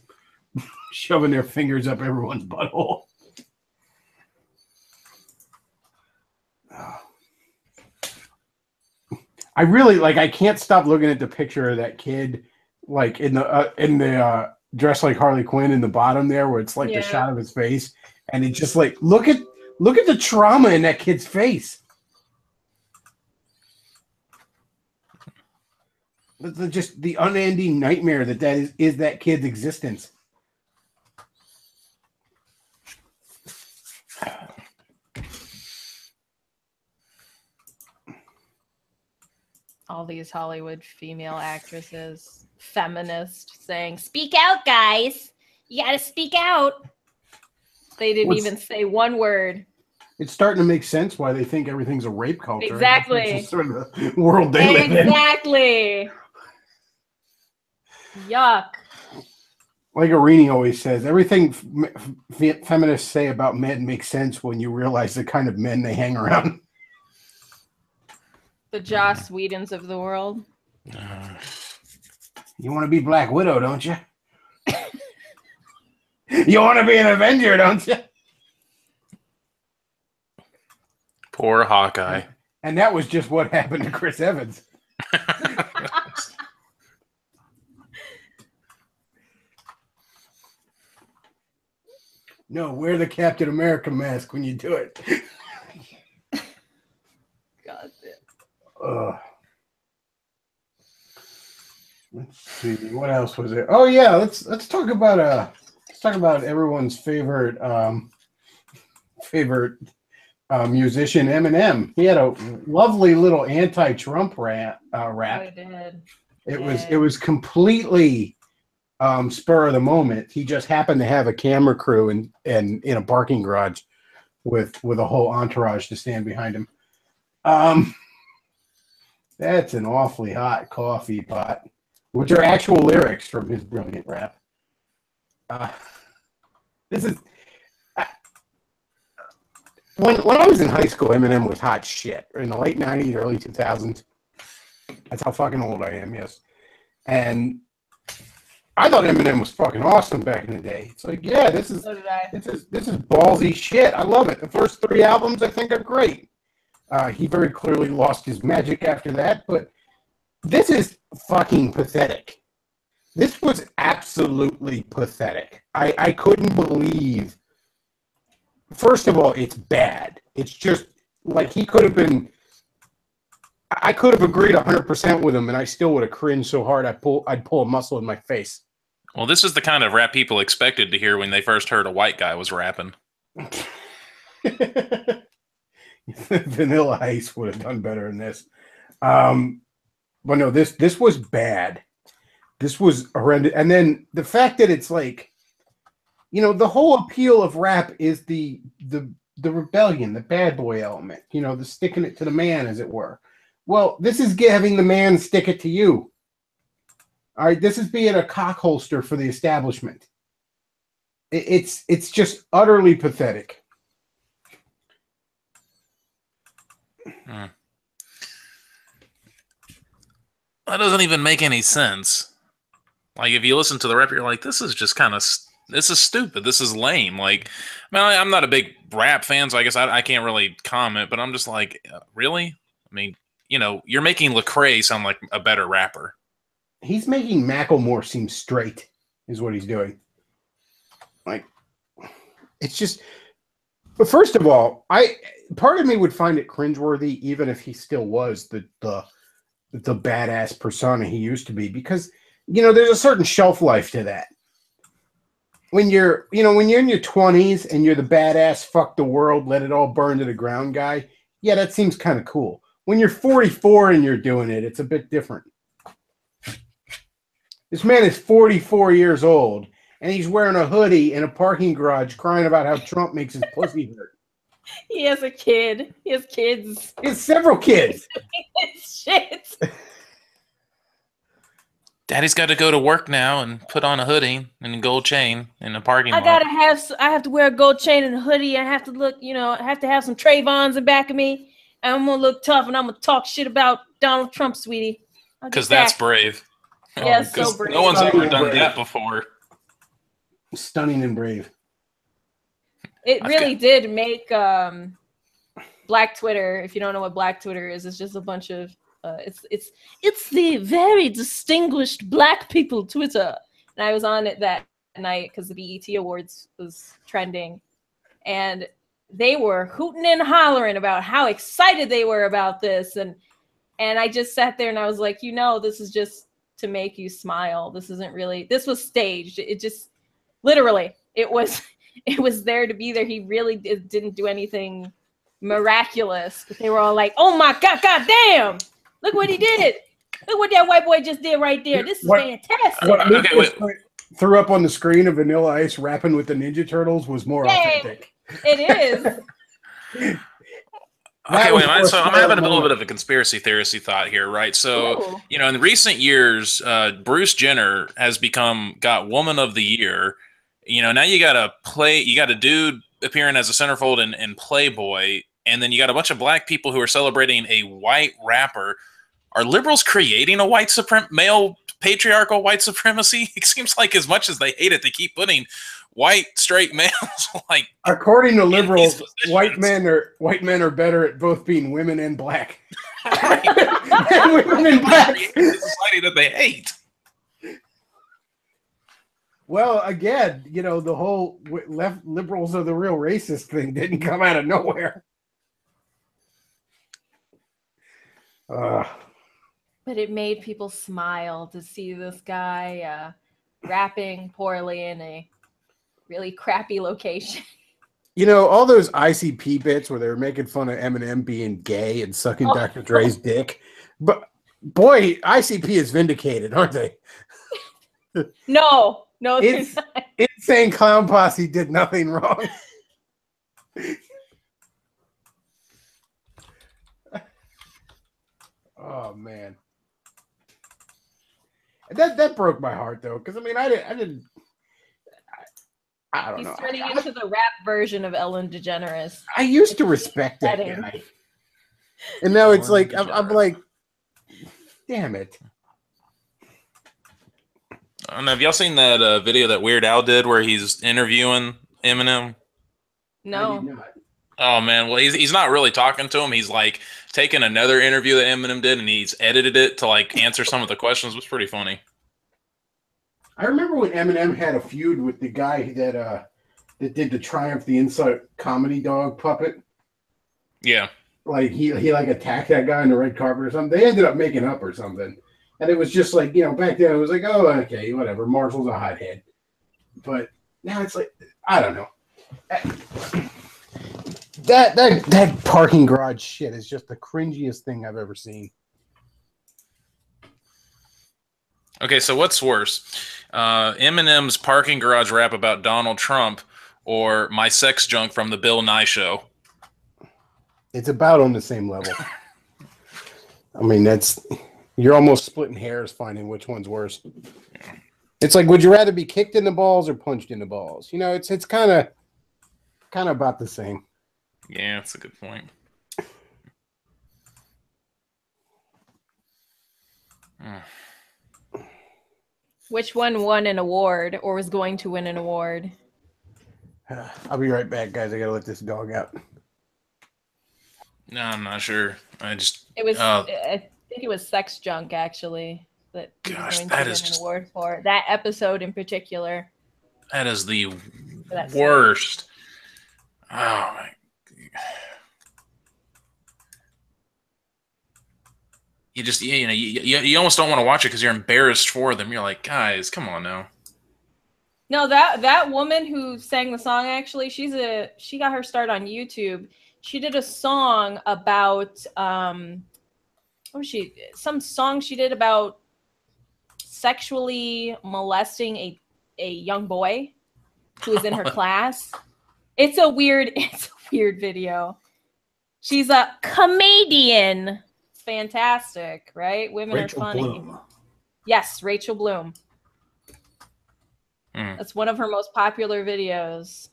shoving their fingers up everyone's butthole. I really I can't stop looking at the picture of that kid, like in the dressed like Harley Quinn in the bottom there, where it's like the shot of his face, and it's just like look at the trauma in that kid's face. Just the unending nightmare that is that kid's existence. All these Hollywood female actresses, feminist, saying, "Speak out, guys! You gotta speak out." They didn't even say one word. It's starting to make sense why they think everything's a rape culture. Exactly. It's just sort of the world they live in. Exactly. Yuck. Like Arini always says, everything feminists say about men makes sense when you realize the kind of men they hang around. The Joss Whedons of the world. You want to be Black Widow, don't you? You want to be an Avenger, don't you? Poor Hawkeye. And that was just what happened to Chris Evans. No, wear the Captain America mask when you do it. God damn. Let's see, what else was there? Oh yeah, let's talk about everyone's favorite musician, Eminem. He had a lovely little anti-Trump rap. Oh, he did. It was completely spur of the moment. He just happened to have a camera crew and in a parking garage with a whole entourage to stand behind him. That's an awfully hot coffee pot, which are actual lyrics from his brilliant rap. This is when I was in high school, Eminem was hot shit. In the late 90s, early 2000s. That's how fucking old I am, yes. And I thought Eminem was fucking awesome back in the day. It's like, yeah, this is ballsy shit. I love it. The first 3 albums I think are great. He very clearly lost his magic after that, but this is fucking pathetic. This was absolutely pathetic. I couldn't believe. First of all, it's bad. It's just like he could have been. I could have agreed 100% with him, and I still would have cringed so hard I'd pull a muscle in my face. Well, this is the kind of rap people expected to hear when they first heard a white guy was rapping. Vanilla Ice would have done better than this. But no, this was bad. This was horrendous. And then the fact that it's like, you know, the whole appeal of rap is the rebellion, the bad boy element, you know, the sticking it to the man, as it were. Well, this is having the man stick it to you. All right, this is being a cock holster for the establishment. It's just utterly pathetic. That doesn't even make any sense. Like, if you listen to the rap, you're like, this is just kind of, this is stupid. This is lame. Like, I mean, I'm not a big rap fan, so I guess I can't really comment, but I'm just like, really? I mean, you know, you're making Lecrae sound like a better rapper. He's making Macklemore seem straight, is what he's doing. Like, it's just, but first of all, part of me would find it cringeworthy, even if he still was the badass persona he used to be, because, you know, there's a certain shelf life to that. When you're in your 20s and you're the badass, fuck the world, let it all burn to the ground guy, yeah, that seems kind of cool. When you're 44 and you're doing it, it's a bit different. This man is 44 years old, and he's wearing a hoodie in a parking garage crying about how Trump makes his pussy hurt. He has a kid. He has kids. He has several kids. Shit. Daddy's got to go to work now and put on a hoodie and a gold chain in a parking lot. I have to wear a gold chain and a hoodie. I have to look, you know, I have to have some Trayvons in back of me. And I'm going to look tough, and I'm going to talk shit about Donald Trump, sweetie. Because that's brave. Yes, so brave. No one's ever done that before. Stunning and brave. It really did make Black Twitter. If you don't know what Black Twitter is, it's just a bunch of it's the very distinguished Black people Twitter. And I was on it that night because the BET Awards was trending, and they were hooting and hollering about how excited they were about this, and I just sat there and I was like, you know, this is just to make you smile. This isn't really. This was staged. It just literally it was there to be there. He really didn't do anything miraculous, but they were all like, oh my god damn, look what he did, look what that white boy just did right there, this is fantastic. What Luke threw up on the screen of Vanilla Ice rapping with the Ninja Turtles was more authentic. It is. Okay, wait a minute. So I'm having a little bit of a conspiracy theory thought here, right? So, you know, in recent years, Bruce Jenner has got Woman of the Year. You know, now you got a dude appearing as a centerfold in Playboy, and then you got a bunch of Black people who are celebrating a white rapper. Are liberals creating a male patriarchal white supremacy? It seems like as much as they hate it, they keep putting white straight males like. According to liberals, white men are better at both being women and Black. And women and Black. The society that they hate. Well, again, you know, the whole left liberals are the real racist thing didn't come out of nowhere. But it made people smile to see this guy rapping poorly in a really crappy location. You know, all those ICP bits where they were making fun of Eminem being gay and sucking Dr. Dre's dick. But boy, ICP is vindicated, aren't they? No, it's Insane Clown Posse did nothing wrong. Oh man, that broke my heart though, because I mean, I don't know. He's turning into the rap version of Ellen DeGeneres. I used to respect that guy, and now it's like I'm like, damn it. I don't know. Have y'all seen that video that Weird Al did where he's interviewing Eminem? No. Oh man, well he's not really talking to him. He's like taking another interview that Eminem did and he's edited it to like answer some of the questions. It was pretty funny. I remember when Eminem had a feud with the guy that did the Triumph the Insult comedy dog puppet. Yeah. Like he like attacked that guy on the red carpet or something. They ended up making up or something. And it was just like, you know, back then it was like, oh, okay, whatever. Marshall's a hothead. But now it's like, I don't know. That parking garage shit is just the cringiest thing I've ever seen. Okay, so what's worse? Eminem's parking garage rap about Donald Trump or my sex junk from the Bill Nye show? It's about on the same level. I mean, you're almost splitting hairs finding which one's worse. It's like, would you rather be kicked in the balls or punched in the balls? You know, it's kind of about the same. Yeah, that's a good point. Which one won an award or was going to win an award? I'll be right back, guys. I gotta let this dog out. No, I'm not sure. It was. I think it was Sex Junk actually that he was going to win an award for that episode in particular. That is the worst. Oh my. You almost don't want to watch it because you're embarrassed for them. You're like, guys, come on now. No, that woman who sang the song, actually, she got her start on YouTube. She did a song about some song she did about sexually molesting a young boy who was in her class. It's a weird video. She's a comedian. Fantastic, right? Women Rachel are funny. Bloom. Yes, Rachel Bloom. That's one of her most popular videos.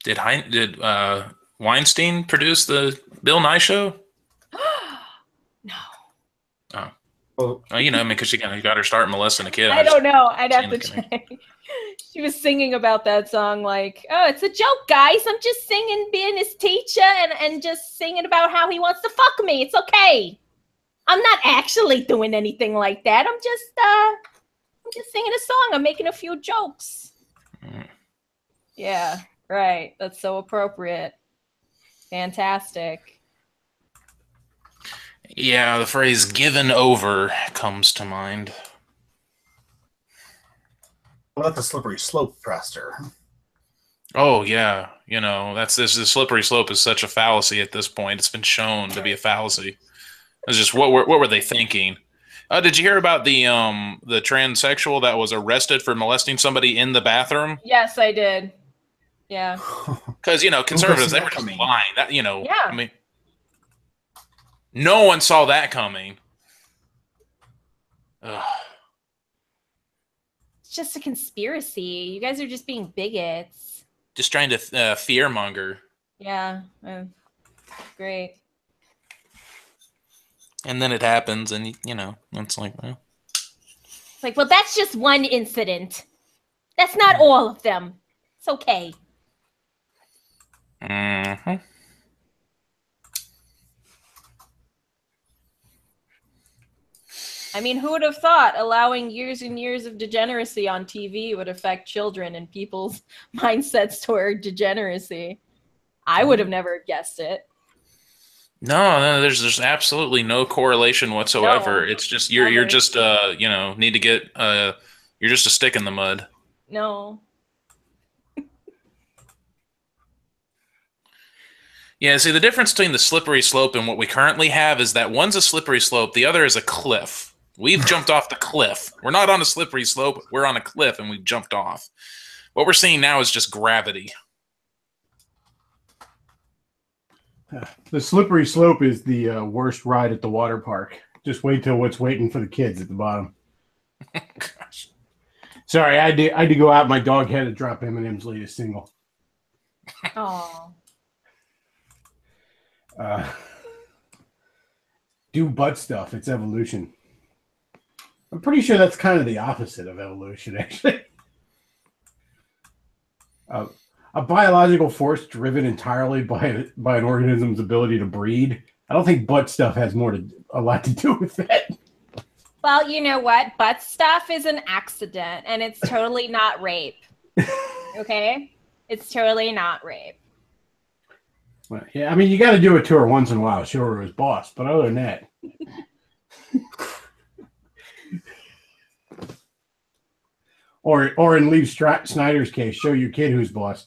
Did Weinstein produce the Bill Nye show? No. Oh. Well, because she got her start molesting a kid. I don't know. I'd have to check. She was singing about that song like, oh, it's a joke, guys. I'm just singing, being his teacher and just singing about how he wants to fuck me. It's okay. I'm not actually doing anything like that. I'm just singing a song. I'm making a few jokes. Yeah, right. That's so appropriate. Fantastic. Yeah, the phrase "given over" comes to mind. What about the slippery slope praster? Oh yeah, the slippery slope is such a fallacy at this point. It's been shown to be a fallacy. It's just what were they thinking? Did you hear about the transsexual that was arrested for molesting somebody in the bathroom? Yes, I did. Yeah. Because conservatives, they were just lying. That Yeah. I mean, no one saw that coming. Ugh. It's just a conspiracy. You guys are just being bigots. Just trying to fearmonger. Yeah. Great. And then it happens, and it's like, well. It's like, well, that's just one incident. That's not all of them. It's okay. Mm-hmm. I mean, who would have thought allowing years and years of degeneracy on TV would affect children and people's mindsets toward degeneracy? I would have never guessed it. No, there's absolutely no correlation whatsoever. No, it's just you're just need to get you're just a stick in the mud. No. Yeah, see, the difference between the slippery slope and what we currently have is that one's a slippery slope, the other is a cliff. We've jumped off the cliff. We're not on a slippery slope, we're on a cliff and we've jumped off. What we're seeing now is just gravity. The slippery slope is the worst ride at the water park. Just wait till what's waiting for the kids at the bottom. Gosh. Sorry, I had to go out. My dog had to drop Eminem's latest single. Oh. Do butt stuff. It's evolution. I'm pretty sure that's kind of the opposite of evolution, actually. A biological force driven entirely by an organism's ability to breed. I don't think butt stuff has a lot to do with that. Well, you know what? Butt stuff is an accident, and it's totally not rape. Okay? It's totally not rape. Well, yeah, I mean, you got to do it to her once in a while, show her who's boss. But other than that, or in Lee Snyder's case, show your kid who's boss.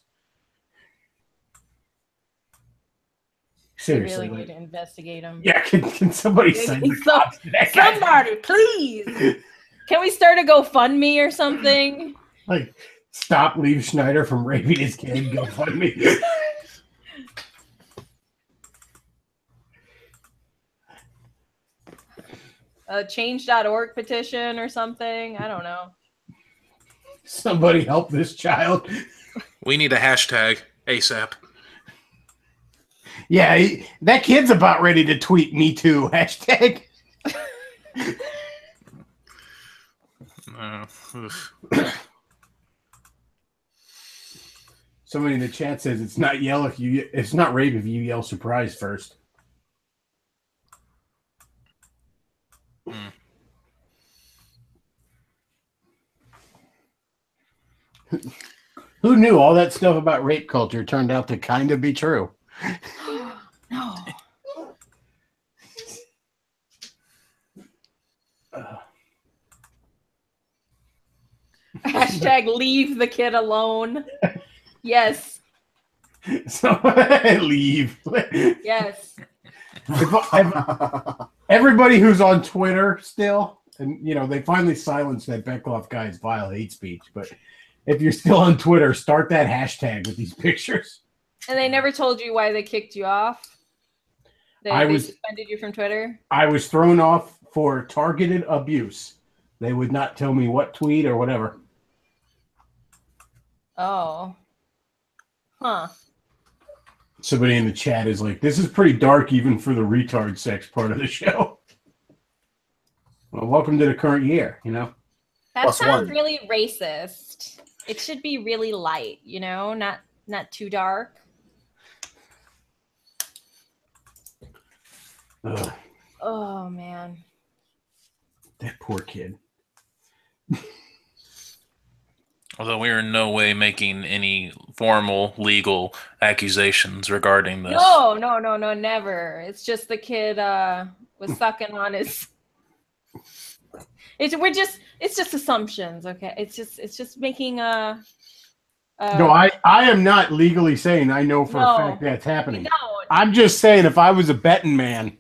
Seriously, really need to investigate him. Yeah, can somebody send the cops to that guy? Somebody, please. Can we start a GoFundMe or something? Like, stop Liev Schneider from raping his kid. GoFundMe. A change.org petition or something. I don't know. Somebody help this child. We need a hashtag ASAP. Yeah, that kid's about ready to tweet "Me Too" hashtag. Somebody in the chat says it's not it's not rape if you yell surprise first. Who knew all that stuff about rape culture turned out to kind of be true? No. Hashtag leave the kid alone. Yes. So leave. Yes. Everybody who's on Twitter still, and they finally silenced that Bechtloff guy's vile hate speech, but if you're still on Twitter, start that hashtag with these pictures. And they never told you why they kicked you off? They suspended you from Twitter? I was thrown off for targeted abuse. They would not tell me what tweet or whatever. Oh. Huh. Somebody in the chat is like, this is pretty dark even for the retard sex part of the show. Well, welcome to the current year, That Plus sounds one. really racist. It should be really light, not too dark. Ugh, Oh, man. that poor kid. Although we are in no way making any formal legal accusations regarding this. No, never. It's just the kid was sucking on his. It's just assumptions, okay? It's just making No, I am not legally saying I know for a fact that's happening. No. I'm just saying if I was a betting man,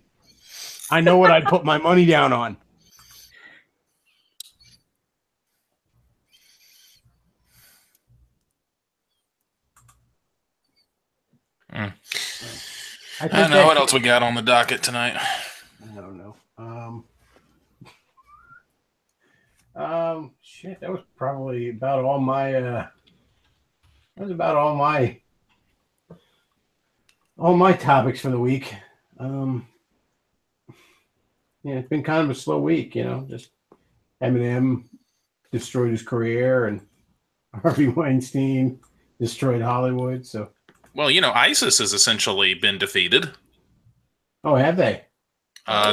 I know what I'd put my money down on. I don't know what else we got on the docket tonight. I don't know. Shit, that was probably about all my. That was about all my topics for the week. Yeah, it's been kind of a slow week, Just Eminem destroyed his career, and Harvey Weinstein destroyed Hollywood. So. Well, ISIS has essentially been defeated. Oh, have they?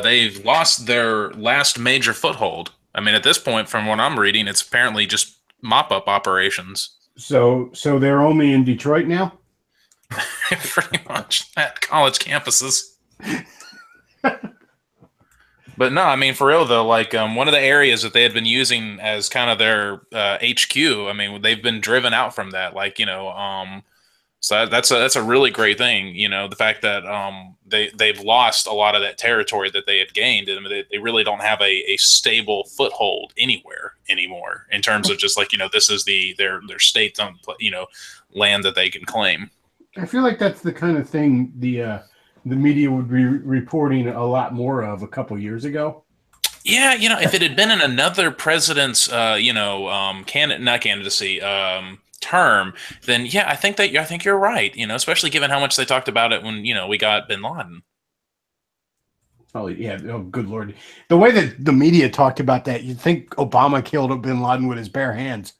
They've lost their last major foothold. I mean, at this point, from what I'm reading, it's apparently just mop-up operations. So they're only in Detroit now? Pretty much at college campuses. But no, I mean, for real though, like one of the areas that they had been using as kind of their HQ, I mean, they've been driven out from that. So that's a really great thing, the fact that they've lost a lot of that territory that they had gained, and they really don't have a stable foothold anywhere anymore in terms of just this is their state's own land that they can claim. I feel like that's the kind of thing the media would be reporting a lot more of a couple years ago. Yeah, if it had been in another president's candidacy term, then yeah, I think you're right. Especially given how much they talked about it when we got Bin Laden. Oh yeah! Oh, good Lord! The way that the media talked about that, you'd think Obama killed Bin Laden with his bare hands.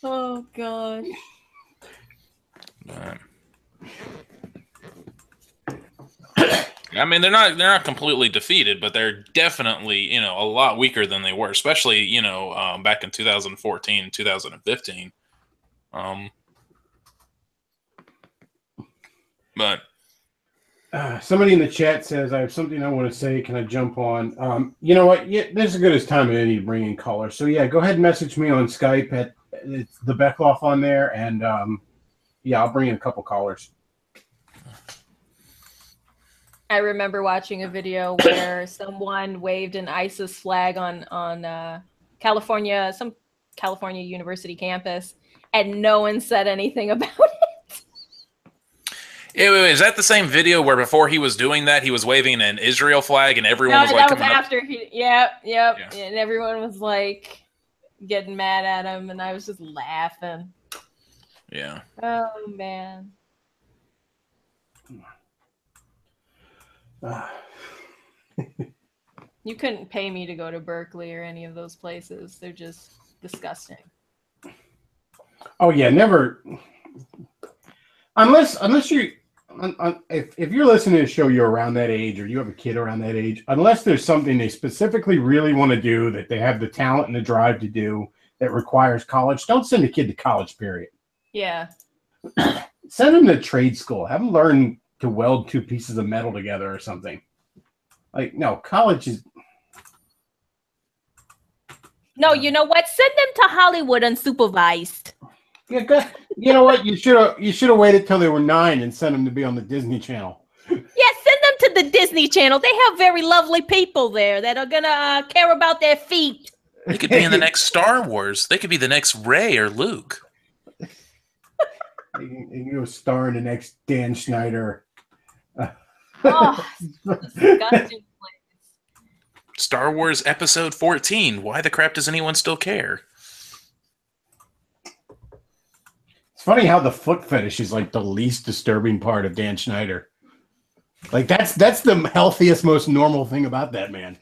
Oh God! I mean, they're not completely defeated, but they're definitely a lot weaker than they were, especially back in 2014, 2015. But somebody in the chat says I have something I want to say. Can I jump on? You know what? Yeah, this is as good as time as any to bring in color. So yeah, go ahead and message me on Skype it's the Bechtloff on there, and Yeah, I'll bring in a couple callers. I remember watching a video where someone waved an ISIS flag on California, some California university campus, and no one said anything about it. Wait, is that the same video where before he was doing that, he was waving an Israel flag and everyone was like, that was after he. Yep, and everyone was like getting mad at him, and I was just laughing. Yeah. Oh man. You couldn't pay me to go to Berkeley or any of those places. They're just disgusting. Oh yeah, never. Unless you, if you're listening to the show, you're around that age, or you have a kid around that age. Unless there's something they specifically really want to do, that they have the talent and the drive to do, that requires college, don't send a kid to college. Period. Yeah. Send them to trade school. Have them learn to weld two pieces of metal together or something. Like, no, college is. No, you know what? Send them to Hollywood unsupervised. Yeah, good. You know what? You should have waited till they were 9 and sent them to be on the Disney Channel. Yeah, send them to the Disney Channel. They have very lovely people there that are gonna care about their feet. They could be in the next Star Wars. They could be the next Rey or Luke. You can go star in the next Dan Schneider. Oh, disgusting. Star Wars Episode 14. Why the crap does anyone still care? It's funny how the foot fetish is like the least disturbing part of Dan Schneider. Like that's the healthiest, most normal thing about that man.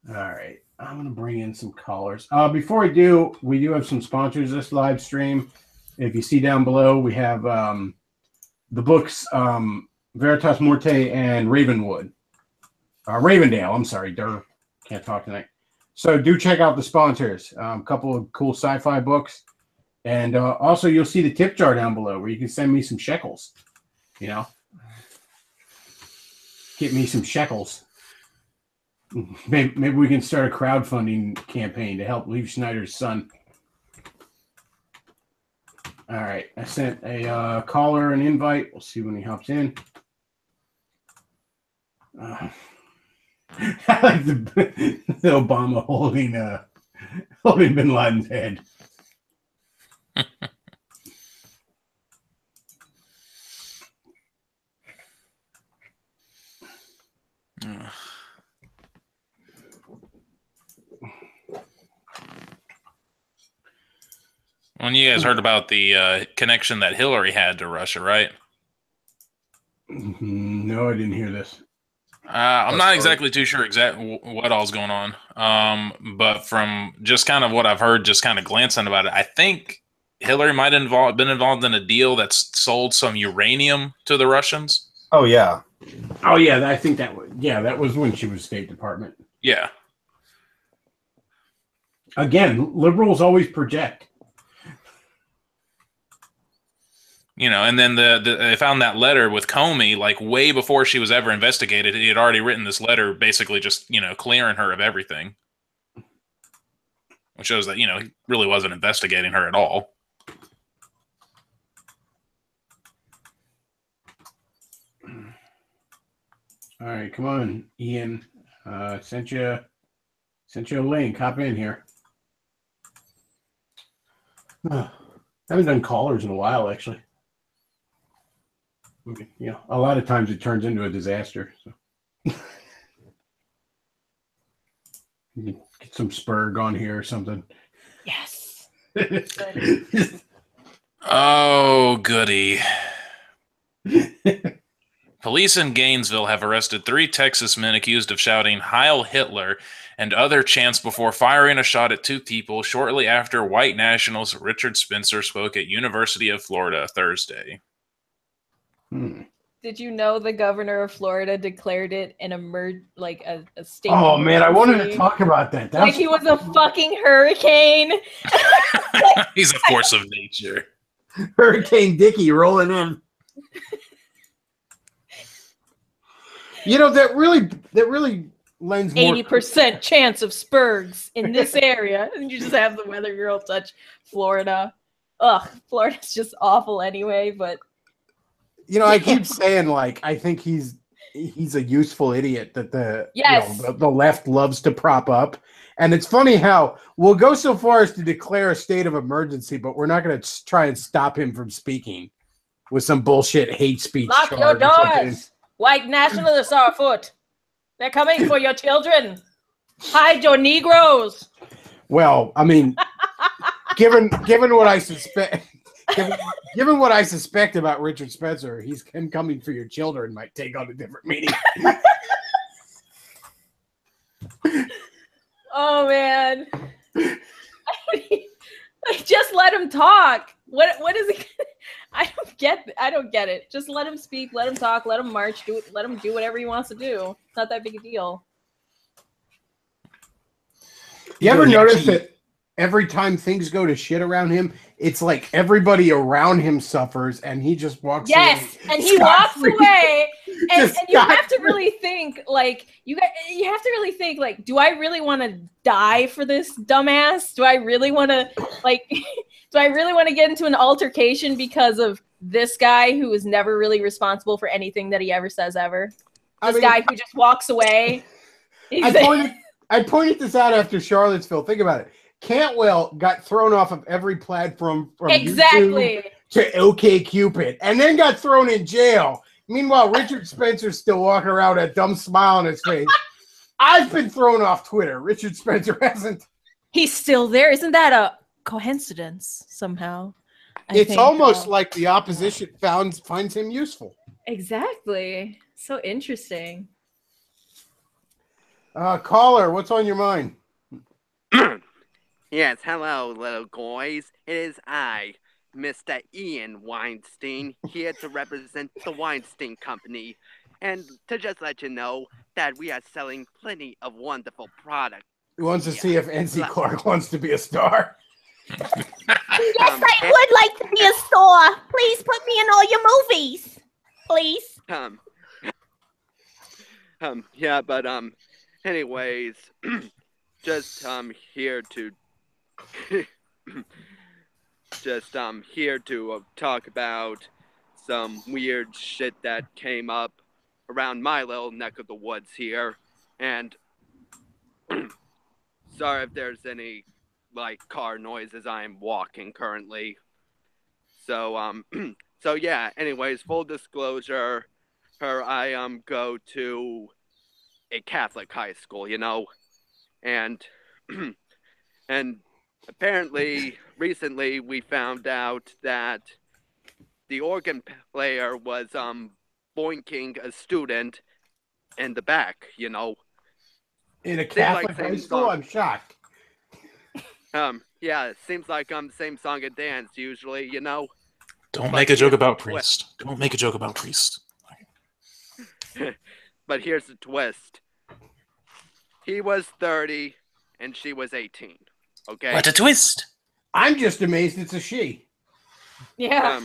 All right, I'm gonna bring in some callers. Before we do have some sponsors this live stream. If you see down below, we have the books Veritas Morte and Ravendale. I'm sorry, can't talk tonight. So do check out the sponsors. A couple of cool sci-fi books, and also you'll see the tip jar down below where you can send me some shekels. You know, get me some shekels. Maybe we can start a crowdfunding campaign to help Liev Schneider's son. All right, I sent a caller an invite. We'll see when he hops in. I like the Obama holding Bin Laden's head. Well, you guys heard about the connection that Hillary had to Russia, right? No, I didn't hear this. I'm not exactly too sure what all's going on, but from just kind of what I've heard, just kind of glancing about it, I think Hillary might have been involved in a deal that's sold some uranium to the Russians. Oh yeah. Oh yeah, I think that was when she was State Department. Yeah. Again, liberals always project. You know, and then they found that letter with Comey, like way before she was ever investigated. He had already written this letter, basically just, clearing her of everything. Which shows that, he really wasn't investigating her at all. All right, come on, Ian. Sent you a link. Hop in here. Haven't done callers in a while, actually. Okay. A lot of times it turns into a disaster. So. Get some Spurg on here or something. Yes. Oh, goody. Police in Gainesville have arrested 3 Texas men accused of shouting "Heil Hitler" and other chants before firing a shot at 2 people shortly after white nationalist Richard Spencer spoke at University of Florida Thursday. Did you know the governor of Florida declared it a state? Oh man, I wanted to talk about that. Like he was a fucking hurricane. He's a force of nature. Hurricane Dickie rolling in. That really lends more 80% chance of spurgs in this area. And you just have the weather girl touch Florida. Ugh, Florida's just awful anyway, but I keep saying, like, I think he's a useful idiot that the left loves to prop up. And it's funny how we'll go so far as to declare a state of emergency, but we're not going to try and stop him from speaking with some bullshit hate speech. Lock your doors! White nationalists are afoot. They're coming for your children. Hide your Negroes. Well, I mean, given what I suspect, given what I suspect about Richard Spencer, him coming for your children might take on a different meaning. Oh man! Just let him talk. What is it? I don't get it. Just let him speak. Let him talk. Let him march. Let him do whatever he wants to do. It's not that big a deal. You ever notice that every time things go to shit around him, it's like everybody around him suffers, and he just walks away. Yes, and he walks away, and you have to really think, like, you have to really think, like, do I really want to die for this dumbass? Do I really want to, like, do I really want to get into an altercation because of this guy who is never really responsible for anything that he ever says ever? This guy who just walks away. I pointed this out after Charlottesville. Think about it. Cantwell got thrown off of every platform from YouTube to OkCupid, and then got thrown in jail. Meanwhile, Richard Spencer's still walking around with a dumb smile on his face. I've been thrown off Twitter. Richard Spencer hasn't. He's still there. Isn't that a coincidence somehow? It's almost like the opposition finds him useful. Exactly. So interesting. Caller, what's on your mind? Yes, hello, little guys. It is I, Mr. Ian Weinstein, here to represent the Weinstein Company, and to just let you know that we are selling plenty of wonderful products. He wants to see if NC Clark wants to be a star. Yes, I would like to be a star. Please put me in all your movies. Please. Yeah, but, anyways, just, here to here to talk about some weird shit that came up around my little neck of the woods here, and sorry if there's any like car noises. I'm walking currently, so so yeah. Anyways, full disclosure, I go to a Catholic high school, and and apparently, recently we found out that the organ player was boinking a student in the back. In a Catholic high school, I'm shocked. Yeah, it seems like same song and dance usually. Don't make a joke about priest. Don't make a joke about priest. But here's the twist. He was 30 and she was 18. Okay. What a twist! I'm just amazed it's a she. Yeah.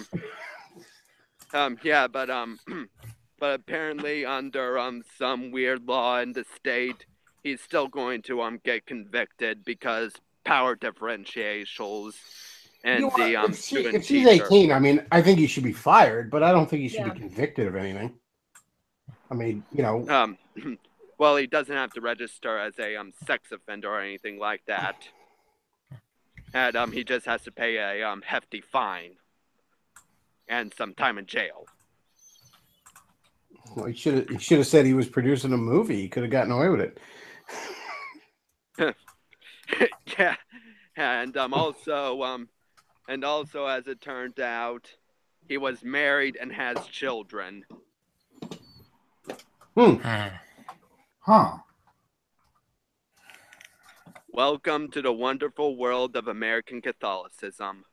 Yeah, but apparently under some weird law in the state, he's still going to get convicted because power differentials and if she's 18, I mean, I think he should be fired, but I don't think he should be convicted of anything. I mean, well, he doesn't have to register as a sex offender or anything like that. And he just has to pay a hefty fine and some time in jail. Well, he should have said he was producing a movie. He could have gotten away with it. Yeah, and also, as it turned out, he was married and has children. Huh. Welcome to the wonderful world of American Catholicism.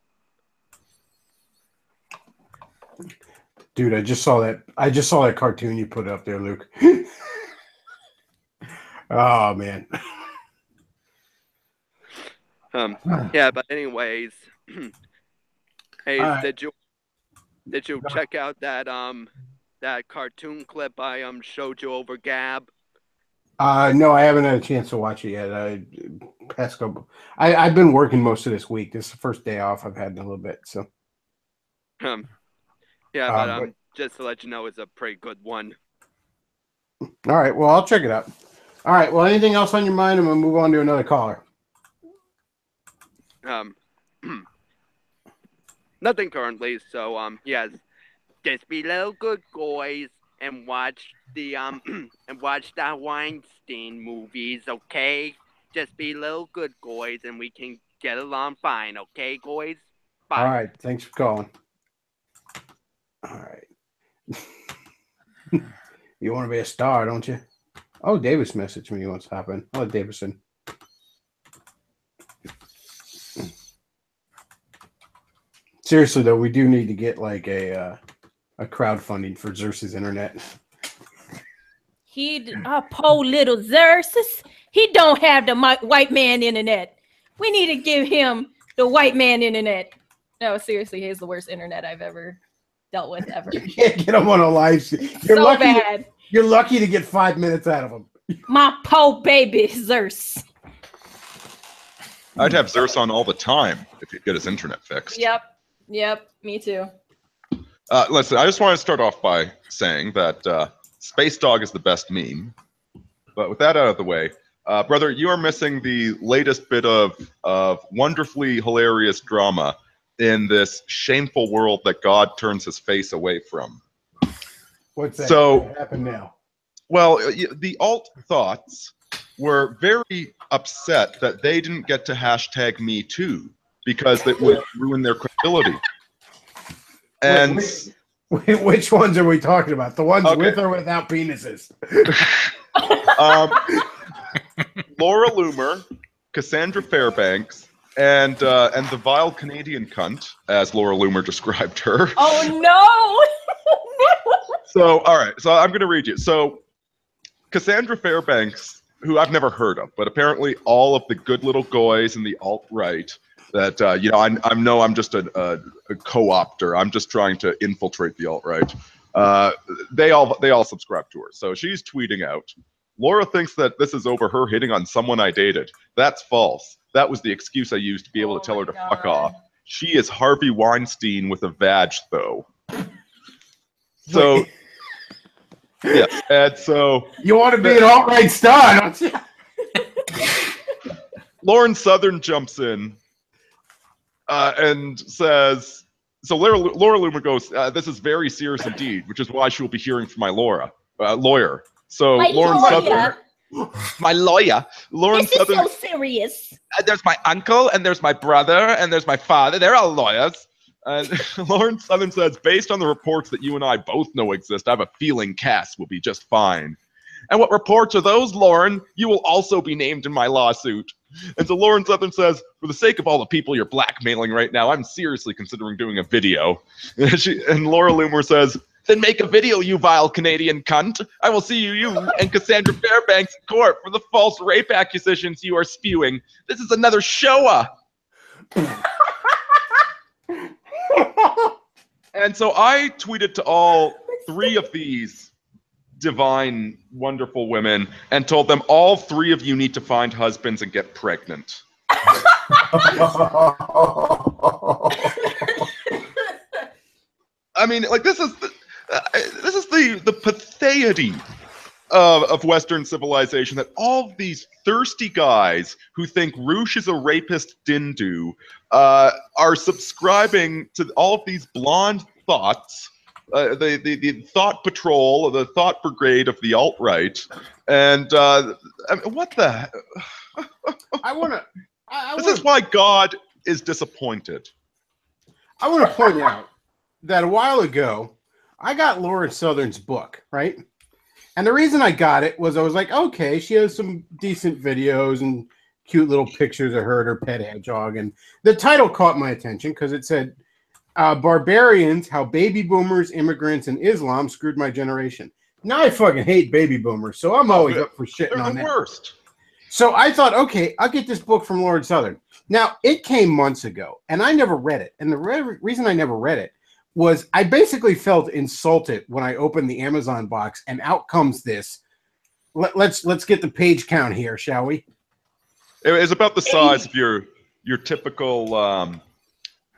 Dude, I just saw that cartoon you put up there, Luke. Oh man. Yeah, but anyways, hey, right. did you check out that that cartoon clip I showed you over Gab? No, I haven't had a chance to watch it yet. I've been working most of this week. This is the first day off I've had in a little bit. So Yeah, but just to let you know, it's a pretty good one. all right, well, I'll check it out. All right, well, anything else on your mind? I'm gonna move on to another caller. Nothing currently. So yes, just be little good boys and watch the Weinstein movies, okay? Just be little good boys, and we can get along fine, okay, boys? Bye. All right, thanks for calling. All right. You want to be a star, don't you? Oh, Davis messaged me. He wants to hop in. Oh, Davison. Seriously, though, we do need to get like a crowdfunding for Xerxes Internet. Poor little Xerxes. He don't have the white man internet. We need to give him the white man internet. No, seriously, he has the worst internet I've ever dealt with ever. You can't get him on a live stream. Bad. You're lucky to get 5 minutes out of him. My poor baby Xerxes. I'd have Xerxes on all the time if he'd get his internet fixed. Yep, me too. Listen, I just want to start off by saying that Space Dog is the best meme. But with that out of the way, brother, you are missing the latest bit of wonderfully hilarious drama in this shameful world that God turns his face away from. What's that? So, what happened now? Well, the alt thoughts were very upset that they didn't get to hashtag Me Too because it would ruin their credibility. And which ones are we talking about? The ones with or without penises? Laura Loomer, Cassandra Fairbanks, and the vile Canadian cunt, as Laura Loomer described her. Oh no! So, all right. So I'm going to read you. So, Cassandra Fairbanks, who I've never heard of, but apparently all of the good little goys in the alt-right that, I'm just a co-opter. I'm just trying to infiltrate the alt-right. They all subscribe to her. So she's tweeting out, Laura thinks that this is over her hitting on someone I dated. That's false. That was the excuse I used to be able to tell her to fuck off. She is Harvey Weinstein with a vag, though. So, yes, and so... You want to be an alt-right star, don't you? Lauren Southern jumps in and says... So Laura Loomer goes, this is very serious indeed, which is why she will be hearing from my lawyer. So Lauren Southern... My lawyer. Lauren Southern... This is so serious. There's my uncle, and there's my brother, and there's my father. They're all lawyers. And Lauren Southern says, based on the reports that you and I both know exist, I have a feeling Cass will be just fine. And what reports are those, Lauren? You will also be named in my lawsuit. And so Lauren Southern says, for the sake of all the people you're blackmailing right now, I'm seriously considering doing a video. And Laura Loomer says, then make a video, you vile Canadian cunt. I will see you and Cassandra Fairbanks in court for the false rape accusations you are spewing. This is another showa. And so I tweeted to all three of these divine, wonderful women and told them all three of you need to find husbands and get pregnant. I mean, like, this is the patheity of Western civilization, that all of these thirsty guys who think Roosh is a rapist dindu are subscribing to all of these blonde thoughts, the thought patrol, the thought brigade of the alt-right, and I mean, what the? This is why God is disappointed. I want to point out that a while ago, I got Lauren Southern's book, right? And the reason I got it was I was like, okay, she has some decent videos and cute little pictures of her and her pet hedgehog. And the title caught my attention because it said, Barbarians, How Baby Boomers, Immigrants, and Islam Screwed My Generation. Now I fucking hate baby boomers, so I'm always up for shitting on that. They're the worst. So I thought, okay, I'll get this book from Lauren Southern. Now, it came months ago, and I never read it. And the reason I never read it was I basically felt insulted when I opened the Amazon box and out comes this let's get the page count here, shall we? It is about the size of your typical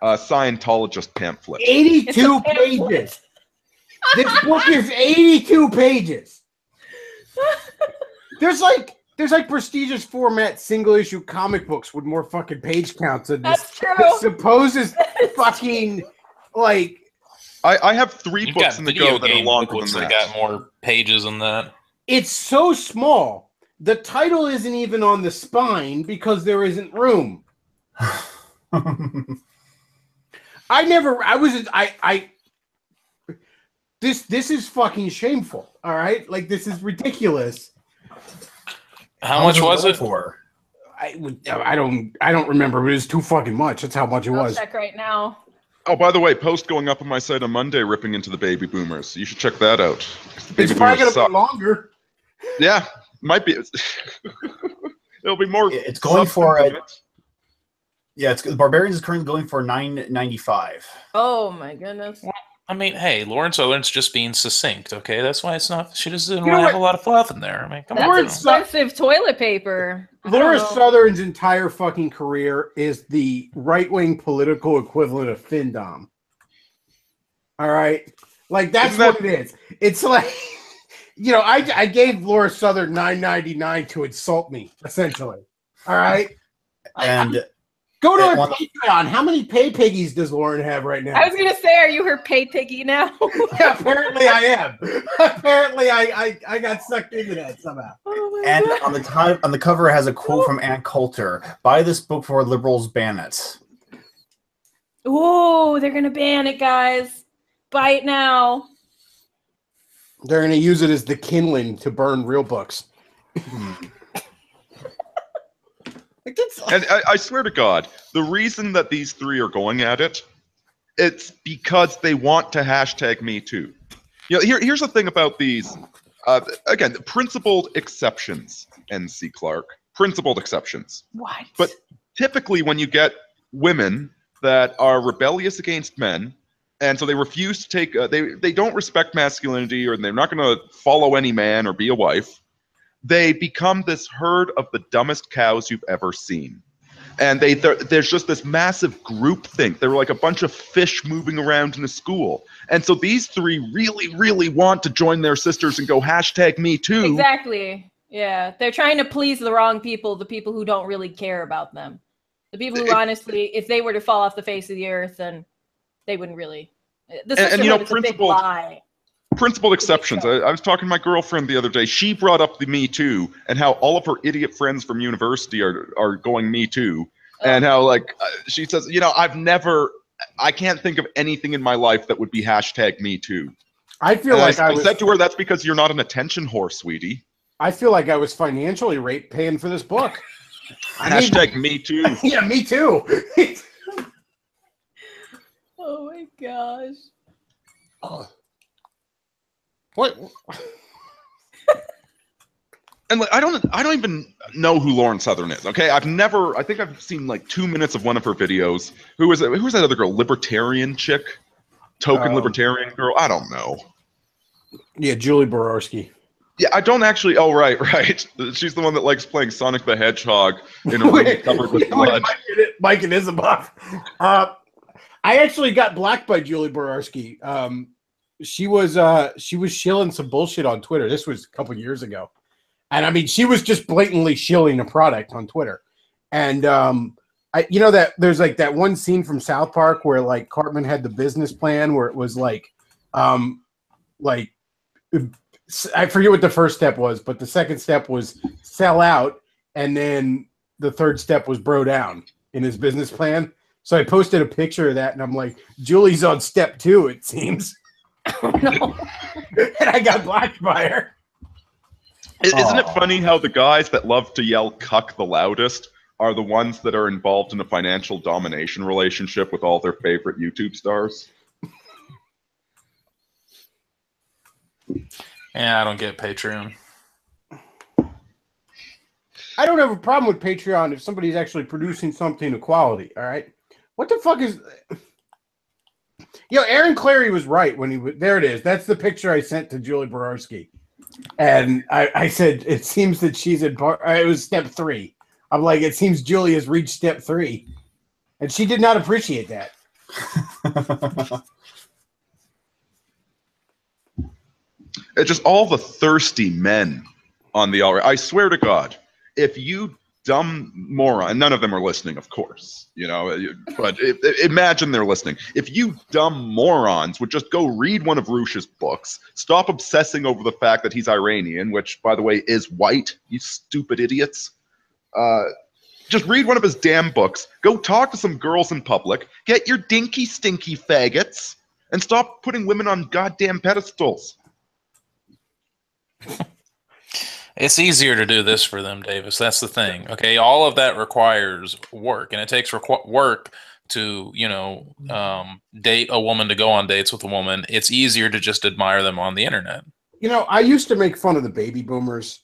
Scientologist pamphlet. 82 pages. This book is 82 pages. There's like prestigious format single issue comic books with more fucking page counts than this. That's true. Supposes fucking like. I have 3 You've books got in the video go that are game longer booklets than that that. got more pages than that. It's so small. The title isn't even on the spine because there isn't room. This is fucking shameful. All right, like this is ridiculous. How much was it for? I don't remember, but it was too fucking much. That's how much it I'll was. check right now. Oh, by the way, post going up on my site on Monday ripping into the baby boomers. You should check that out. The baby It's probably boomers gonna suck. be longer. Yeah, might be. It'll be more. It's going for substantive. Yeah, Barbarians is currently going for $9.95. Oh my goodness. I mean, hey, Lauren Southern's just being succinct, okay? That's why it's not. She just didn't You know want to have what? a lot of fluff in there. I mean, come on. That's expensive toilet paper. I don't Laura know. Southern's entire fucking career is the right-wing political equivalent of FinDom. All right, like that's Isn't that- what it is. It's like, I gave Laura Southern $9.99 to insult me, essentially. All right, And go to her One- Patreon. How many pay piggies does Lauren have right now? I was gonna say, are you her pay piggy now? Yeah, apparently I am. Apparently I got sucked into that somehow. Oh my and God. on the cover it has a quote from Ann Coulter. Buy this book before liberals ban it. Ooh, they're gonna ban it, guys. Buy it now. They're gonna use it as the kindling to burn real books. Like it's And I swear to God, the reason that these 3 are going at it, it's because they want to hashtag Me Too. Here's the thing about these. Again, principled exceptions, N.C. Clark. Principled exceptions. What? But typically when you get women that are rebellious against men, and so they refuse to take, they don't respect masculinity, or they're not going to follow any man or be a wife, they become this herd of the dumbest cows you've ever seen. And there's just this massive group think. They're like a bunch of fish moving around in a school. And so these 3 really, really want to join their sisters and go hashtag Me Too. Exactly. Yeah, they're trying to please the wrong people, the people who don't really care about them. The people who honestly, if they were to fall off the face of the earth, then they wouldn't really. The sisterhood is a big lie. Principled exceptions. I was talking to my girlfriend the other day. She brought up the Me Too and how all of her idiot friends from university are going Me Too. And how, like, she says, I can't think of anything in my life that would be hashtag Me Too. I feel like I said to her, that's because you're not an attention whore, sweetie. I feel like I was financially raped paying for this book. Hashtag Me Too. Yeah, me too. Oh my gosh. What? And like, I don't even know who Lauren Southern is. Okay, I think I've seen like 2 minutes of one of her videos. Who was that other girl? Libertarian chick, token libertarian girl. I don't know. Yeah, Julie Borowski. Yeah, I don't actually. Oh, right. She's the one that likes playing Sonic the Hedgehog in a room covered with blood. Mike and Isabel. I actually got blocked by Julie Borowski. She was shilling some bullshit on Twitter. This was a couple years ago. And I mean, she was just blatantly shilling a product on Twitter. And that there's like that one scene from South Park where like Cartman had the business plan where it was like I forget what the first step was, but the second step was sell out, and then the third step was bro down in his business plan. So I posted a picture of that, and I'm like, Julie's on step 2, it seems. Oh, no. And I got blocked by her. Isn't it funny how the guys that love to yell "cuck" the loudest are the ones that are involved in a financial domination relationship with all their favorite YouTube stars? Yeah, I don't get Patreon. I don't have a problem with Patreon if somebody's actually producing something of quality, all right? What the fuck is... Aaron Clary was right when he was... There it is. That's the picture I sent to Julie Borowski. And I said, it seems that she's at it was step 3. I'm like, it seems Julie has reached step 3. And she did not appreciate that. It's just all the thirsty men on the alt-right. I swear to God, if you dumb moron, none of them are listening, of course, you know, but imagine they're listening. If you dumb morons would just go read one of Rush's books, stop obsessing over the fact that he's Iranian, which, by the way, is white, you stupid idiots. Just read one of his damn books, go talk to some girls in public, get your dinky, stinky faggots, and stop putting women on goddamn pedestals. It's easier to do this for them, Davis. That's the thing. Okay, all of that requires work, and it takes work to, you know, date a woman, to go on dates with a woman. It's easier to just admire them on the internet. You know, I used to make fun of the baby boomers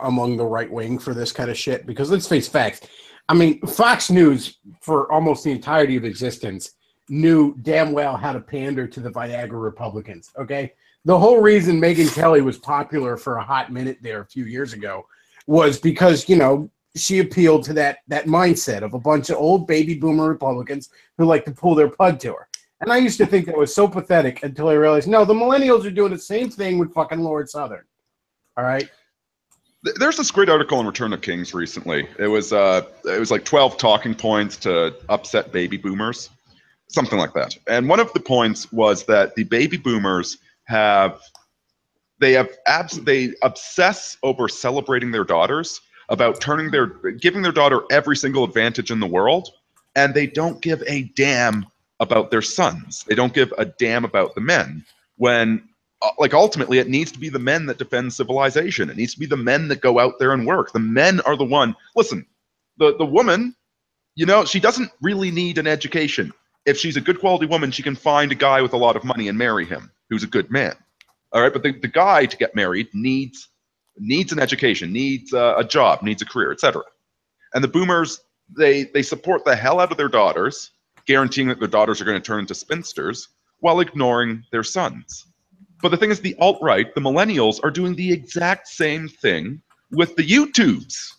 among the right wing for this kind of shit because let's face facts. I mean, Fox News for almost the entirety of existence knew damn well how to pander to the Viagra Republicans. Okay. The whole reason Megyn Kelly was popular for a hot minute there a few years ago was because, you know, she appealed to that mindset of a bunch of old baby boomer Republicans who like to pull their pud to her. And I used to think that was so pathetic until I realized, no, the millennials are doing the same thing with fucking Lord Southern. All right. There's this great article in Return of Kings recently. It was like 12 talking points to upset baby boomers, something like that. And one of the points was that the baby boomers they obsess over celebrating their daughters, about giving their daughter every single advantage in the world, and they don't give a damn about their sons. They don't give a damn about the men, when like ultimately it needs to be the men that defend civilization. It needs to be the men that go out there and work. The men are the one. Listen, the woman, you know, she doesn't really need an education. If she's a good quality woman, she can find a guy with a lot of money and marry him who's a good man. All right, but the guy to get married needs an education, needs a job, needs a career, etc. And the boomers, they support the hell out of their daughters, guaranteeing that their daughters are going to turn into spinsters while ignoring their sons. But the thing is, the alt-right, the millennials, are doing the exact same thing with the YouTubes.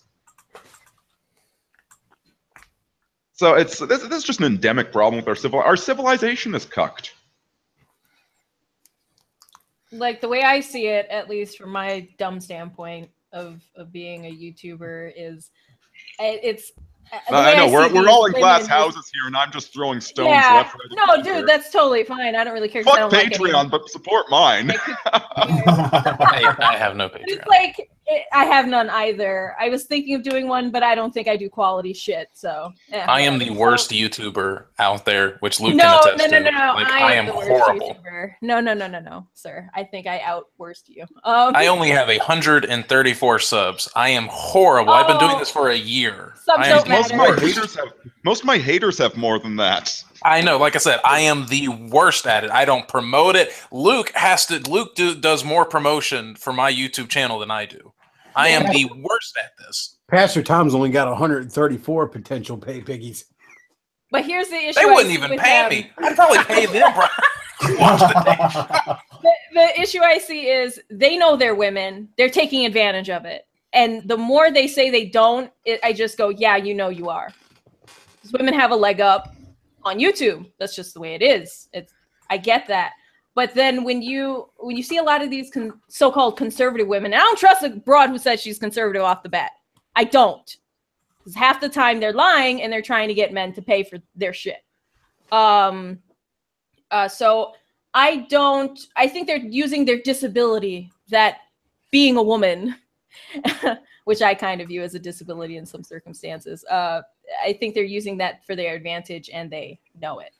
So this is just an endemic problem with our civilization is cucked. Like the way I see it, at least from my dumb standpoint of being a YouTuber, is it's. I know we're all in glass houses here, and I'm just throwing stones left, right. No, dude, that's totally fine. I don't really care. Fuck I don't Patreon, like but support mine. I have no Patreon. It's like I have none either. I was thinking of doing one, but I don't think I do quality shit. So I am the worst YouTuber out there, which Luke can attest to. No. Like, I am horrible. No, sir. I think I out worst you. I only have 134 subs. I am horrible. I've been doing this for a year. Most of my haters have more than that. I know. Like I said, I am the worst at it. I don't promote it. Luke does more promotion for my YouTube channel than I do. I am the worst at this. Pastor Tom's only got 134 potential pay piggies. But here's the issue. They wouldn't even pay me. I'd probably pay them. The issue I see is they know they're women. They're taking advantage of it. And the more they say they don't, I just go, yeah, you know you are. Because women have a leg up on YouTube. That's just the way it is. I get that. But then when you see a lot of these so-called conservative women, and I don't trust a broad who says she's conservative off the bat. I don't. Because half the time they're lying and they're trying to get men to pay for their shit. So I think they're using their disability, that being a woman, which I kind of view as a disability in some circumstances. I think they're using that for their advantage, and they know it.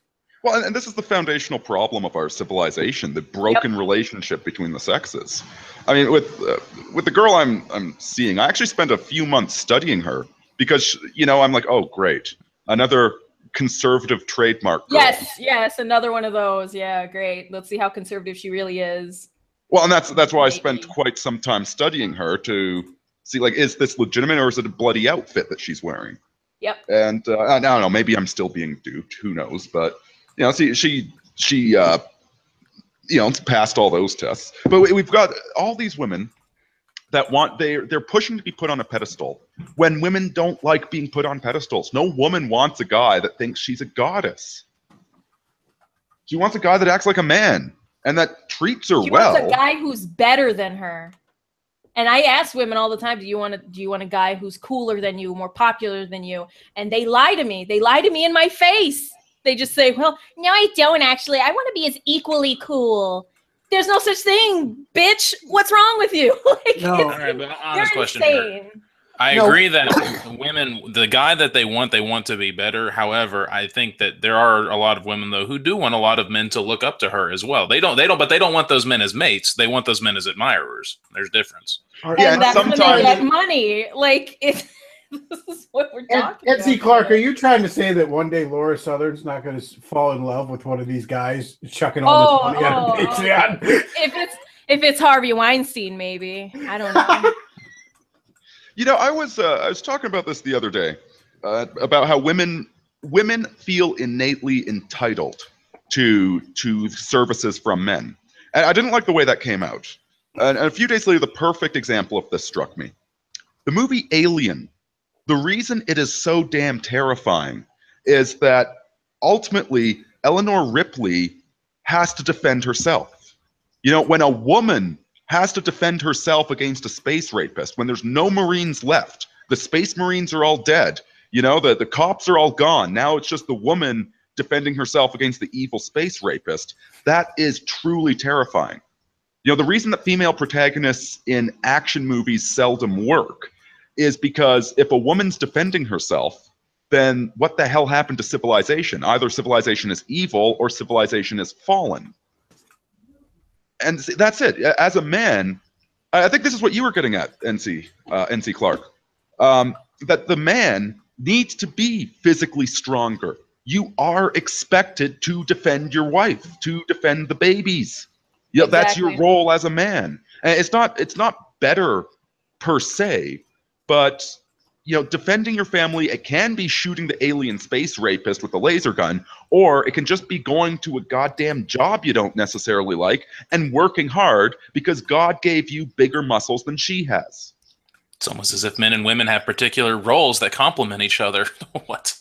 Well, and this is the foundational problem of our civilization: the broken relationship between the sexes. I mean, with the girl I'm seeing, I actually spent a few months studying her because, you know, I'm like, oh, great, another conservative trademark girl. Yes, another one of those. Yeah, great. Let's see how conservative she really is. Well, and that's why I spent quite some time studying her to see, like, is this legitimate or is it a bloody outfit that she's wearing? Yep. And I don't know, maybe I'm still being duped. Who knows? But you know, she you know, passed all those tests. But we've got all these women that want they're pushing to be put on a pedestal when women don't like being put on pedestals. No woman wants a guy that thinks she's a goddess. She wants a guy that acts like a man and that treats her She well. wants a guy who's better than her. And I ask women all the time, do you want a guy who's cooler than you, more popular than you? And they lie to me. They lie to me in my face. They just say, well, no, I don't actually. I want to be as equally cool. There's no such thing, bitch. What's wrong with you? Like, No. All right, but honest question here. insane. I agree that women, the guy that they want to be better. However, I think that there are a lot of women though who do want a lot of men to look up to her as well. They don't want those men as mates. They want those men as admirers. There's a difference. Yeah, And that's sometimes when they get money. Like, this is what we're talking about. Etsy Clark, are you trying to say that one day Laura Southern's not going to fall in love with one of these guys chucking all this money on Patreon? If it's Harvey Weinstein, maybe. I don't know. You know, I was talking about this the other day about how women feel innately entitled to services from men, and I didn't like the way that came out. And a few days later, the perfect example of this struck me: the movie Alien. The reason it is so damn terrifying is that ultimately Eleanor Ripley has to defend herself. You know, when a woman has to defend herself against a space rapist, when there's no Marines left, the space Marines are all dead, you know, the cops are all gone. Now it's just the woman defending herself against the evil space rapist. That is truly terrifying. You know, the reason that female protagonists in action movies seldom work is because if a woman's defending herself, then what the hell happened to civilization? Either civilization is evil or civilization is fallen. And that's it. As a man, I think this is what you were getting at, NC Clark, that the man needs to be physically stronger. You are expected to defend your wife, to defend the babies. You know, that's your role as a man. And it's not better per se, but you know, defending your family, it can be shooting the alien space rapist with a laser gun, or it can just be going to a goddamn job you don't necessarily like and working hard because God gave you bigger muscles than she has. It's almost as if men and women have particular roles that complement each other. What?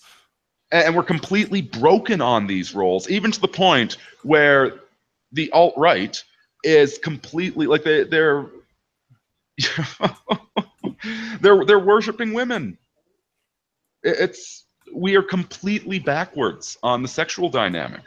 And we're completely broken on these roles, even to the point where the alt-right is completely like they're they're worshiping women. We are completely backwards on the sexual dynamic.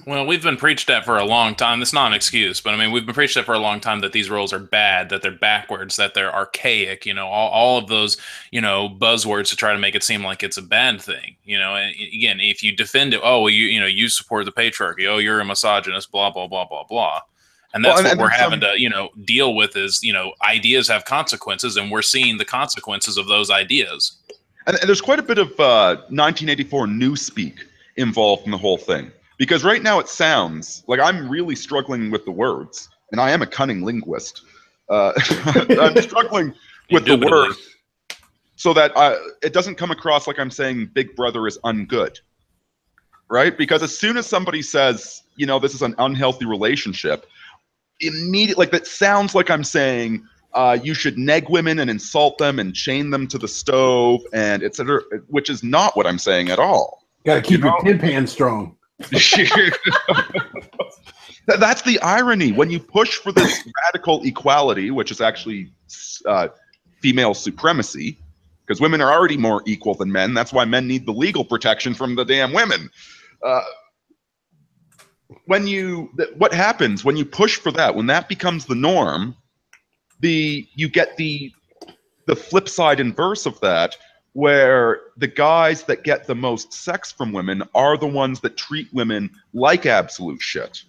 Well, we've been preached at for a long time. It's not an excuse, but I mean, we've been preached at for a long time that these roles are bad, that they're backwards, that they're archaic, you know, all of those, you know, buzzwords to try to make it seem like it's a bad thing, you know. And again, if you defend it, oh, well, you support the patriarchy, oh, you're a misogynist, blah, blah, blah, blah, blah. And that's what we're having to, you know, deal with is, you know, ideas have consequences, and we're seeing the consequences of those ideas. And there's quite a bit of 1984 newspeak involved in the whole thing. Because right now it sounds like I'm really struggling with the words, and I am a cunning linguist. I'm struggling with the words so that it doesn't come across like I'm saying Big Brother is ungood, right? Because as soon as somebody says, you know, this is an unhealthy relationship, immediately, like that sounds like I'm saying you should neg women and insult them and chain them to the stove and etc., which is not what I'm saying at all. Got to keep your tin pan strong. That's the irony. When you push for this radical equality, which is actually female supremacy, because women are already more equal than men. That's why men need the legal protection from the damn women. What happens when you push for that? When that becomes the norm, you get the flip side inverse of that, where the guys that get the most sex from women are the ones that treat women like absolute shit.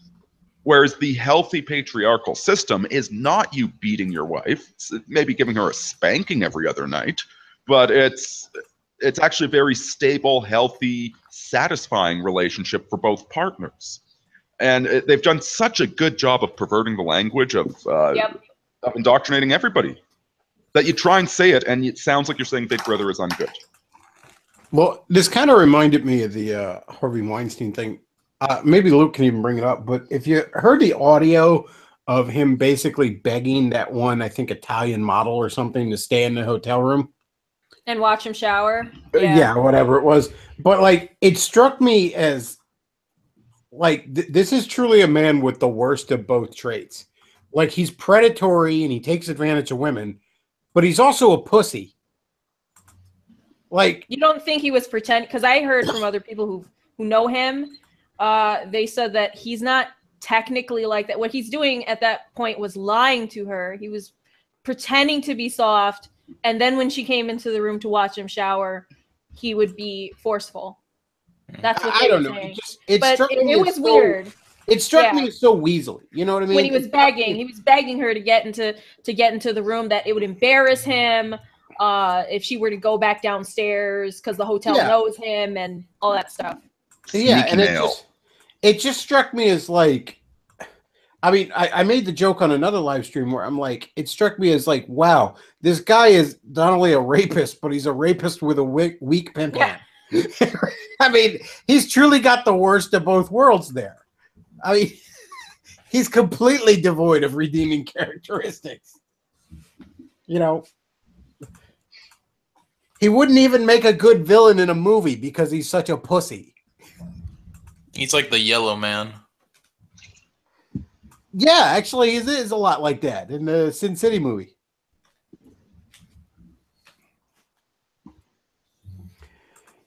Whereas the healthy patriarchal system is not you beating your wife, it's maybe giving her a spanking every other night, but it's actually a very stable, healthy, satisfying relationship for both partners. And they've done such a good job of perverting the language of indoctrinating everybody, that you try and say it, and it sounds like you're saying Big Brother is ungood. Well, this kind of reminded me of the Harvey Weinstein thing. Maybe Luke can even bring it up, but if you heard the audio of him basically begging that one, I think, Italian model or something to stay in the hotel room. And watch him shower. Yeah, whatever it was. But like, it struck me as like this is truly a man with the worst of both traits. Like, he's predatory and he takes advantage of women, but he's also a pussy. Like, you don't think he was pretending? Because I heard from other people who know him, they said that he's not technically like that. What he's doing at that point was lying to her. He was pretending to be soft, and then when she came into the room to watch him shower, he would be forceful. That's what they were saying. It was weird. It struck me as so weaselly. You know what I mean? When he was begging her to get into the room, that it would embarrass him if she were to go back downstairs because the hotel knows him and all that stuff. Yeah, and it just struck me as like, I mean, I made the joke on another live stream where I'm like, it struck me as like, wow, this guy is not only a rapist, but he's a rapist with a weak pimp hand. I mean, he's truly got the worst of both worlds there. I mean, he's completely devoid of redeeming characteristics. You know, he wouldn't even make a good villain in a movie because he's such a pussy. He's like the Yellow Man. Yeah, actually, he is a lot like that in the Sin City movie.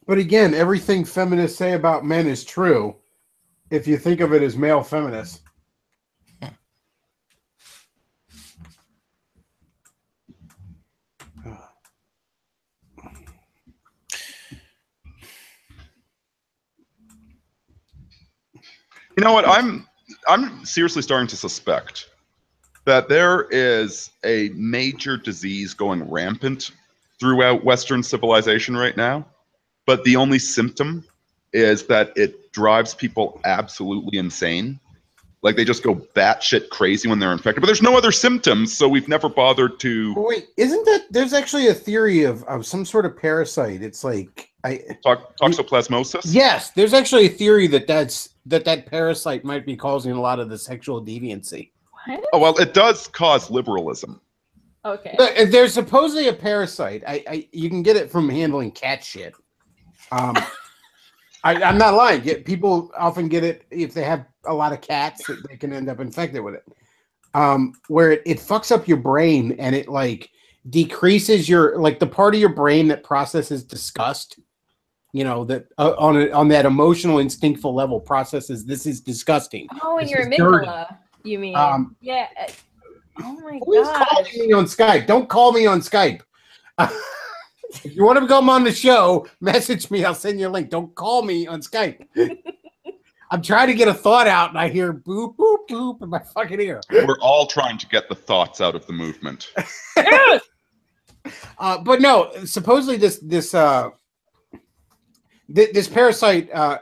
But again, everything feminists say about men is true if you think of it as male feminists. You know what? I'm seriously starting to suspect that there is a major disease going rampant throughout Western civilization right now, but the only symptom is that it drives people absolutely insane. Like, they just go batshit crazy when they're infected, but there's no other symptoms, so we've never bothered to. But wait, isn't that there's actually a theory of some sort of parasite? It's like toxoplasmosis. Yes, there's actually a theory that parasite might be causing a lot of the sexual deviancy. What? Oh well, it does cause liberalism. Okay. There's supposedly a parasite. You can get it from handling cat shit. I'm not lying. People often get it if they have a lot of cats, that they can end up infected with it. Where it fucks up your brain and it like decreases your the part of your brain that processes disgust. You know, that on that emotional instinctful level processes this is disgusting. Oh, and your amygdala, dirty. You mean? Yeah. Oh my god. Who's calling me on Skype? Don't call me on Skype. If you want to come on the show, message me. I'll send you a link. Don't call me on Skype. I'm trying to get a thought out, and I hear boop, boop, boop in my fucking ear. We're all trying to get the thoughts out of the movement. Yes! But no, supposedly this parasite. All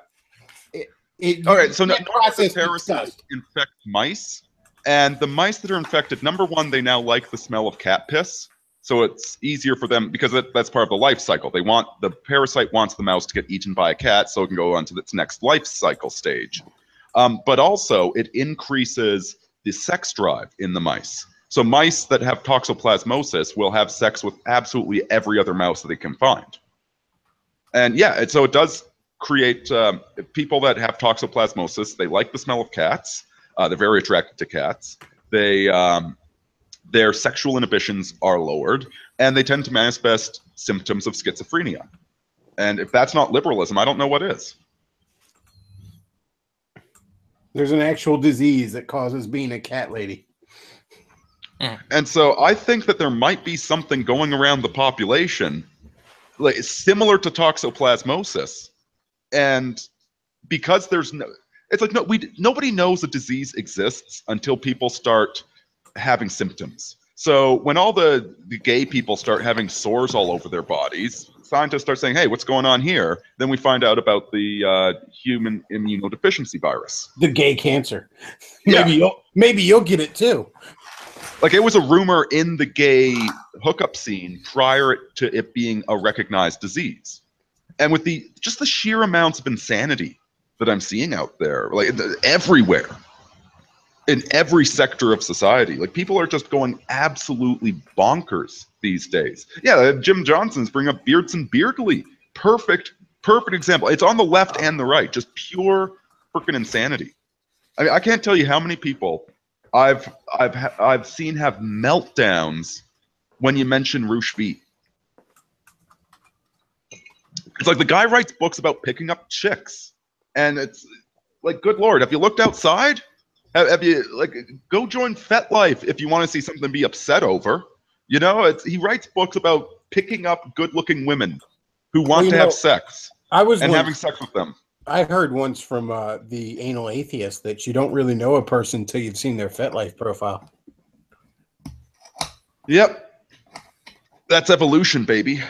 right, so the parasite infect mice, and the mice that are infected, number one, they now like the smell of cat piss. So it's easier for them because that's part of the life cycle. The parasite wants the mouse to get eaten by a cat so it can go on to its next life cycle stage. But also it increases the sex drive in the mice. So mice that have toxoplasmosis will have sex with absolutely every other mouse that they can find. And yeah, so it does create people that have toxoplasmosis. They like the smell of cats. They're very attracted to cats. Their sexual inhibitions are lowered, and they tend to manifest symptoms of schizophrenia. And if that's not liberalism, I don't know what is. There's an actual disease that causes being a cat lady. And so I think that there might be something going around the population like similar to toxoplasmosis. And because there's nobody knows a disease exists until people start having symptoms. So when all the gay people start having sores all over their bodies, scientists start saying, hey, what's going on here? Then we find out about the human immunodeficiency virus. The gay cancer. Yeah. Maybe you'll get it too. Like, it was a rumor in the gay hookup scene prior to it being a recognized disease. And with just the sheer amounts of insanity that I'm seeing out there, like everywhere, in every sector of society. Like, people are just going absolutely bonkers these days. Yeah, Jim Johnson's bring up Beardson Beardley. Perfect example. It's on the left and the right, just pure freaking insanity. I mean, I can't tell you how many people I've seen have meltdowns when you mention Roosh V. It's like the guy writes books about picking up chicks, and it's like, good Lord, have you looked outside? Have you, like, go join FetLife if you want to see something to be upset over. You know, he writes books about picking up good-looking women who want to have sex and having sex with them. I heard once from the anal atheist that you don't really know a person until you've seen their FetLife profile. Yep. That's evolution, baby.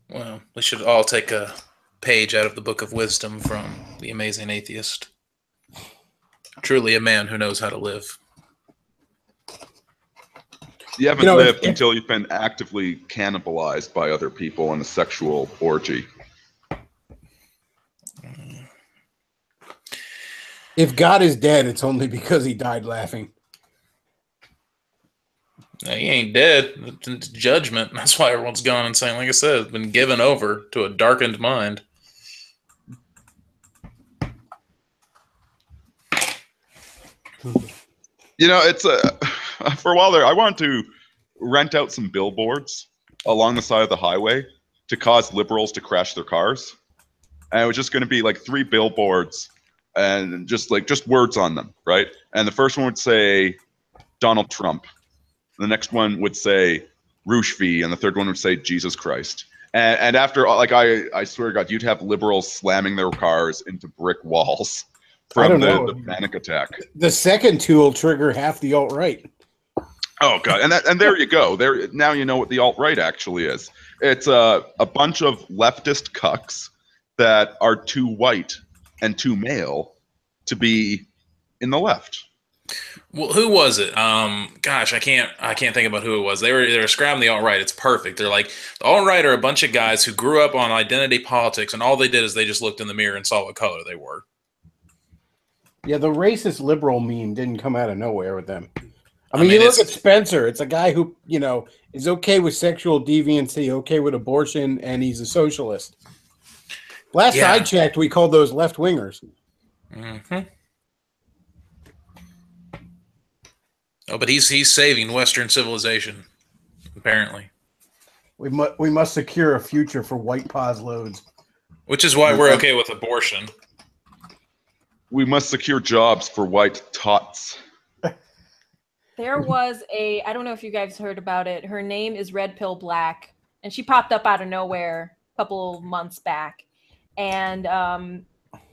Well, we should all take a page out of the Book of Wisdom from the amazing atheist. Truly a man who knows how to live. You haven't lived until you've been actively cannibalized by other people in a sexual orgy. If God is dead, it's only because he died laughing. He ain't dead. It's judgment. That's why everyone's gone insane. Like I said, it's been given over to a darkened mind. You know, it's for a while there, I wanted to rent out some billboards along the side of the highway to cause liberals to crash their cars. And it was just going to be like 3 billboards and just words on them, right? And the first one would say Donald Trump. The next one would say Roosh V, and the third one would say Jesus Christ. And after, like, I swear to God, you'd have liberals slamming their cars into brick walls from the panic attack. The second 2 will trigger half the alt-right. Oh God! And there you go. There, now you know what the alt-right actually is. It's a bunch of leftist cucks that are too white and too male to be in the left. Well, who was it? Gosh, I can't think about who it was. They were describing the alt-right. It's perfect. They're like, the alt-right are a bunch of guys who grew up on identity politics, and all they did is they just looked in the mirror and saw what color they were. Yeah, the racist liberal meme didn't come out of nowhere with them. I mean, you look at Spencer. It's a guy who, you know, is okay with sexual deviancy, okay with abortion, and he's a socialist. Last I checked, we called those left-wingers. Mm-hmm. Oh, but he's saving Western civilization, apparently. We must secure a future for white pos loads. Which is why we're okay with abortion. We must secure jobs for white tots. There was I don't know if you guys heard about it. Her name is Red Pill Black, and she popped up out of nowhere a couple months back. And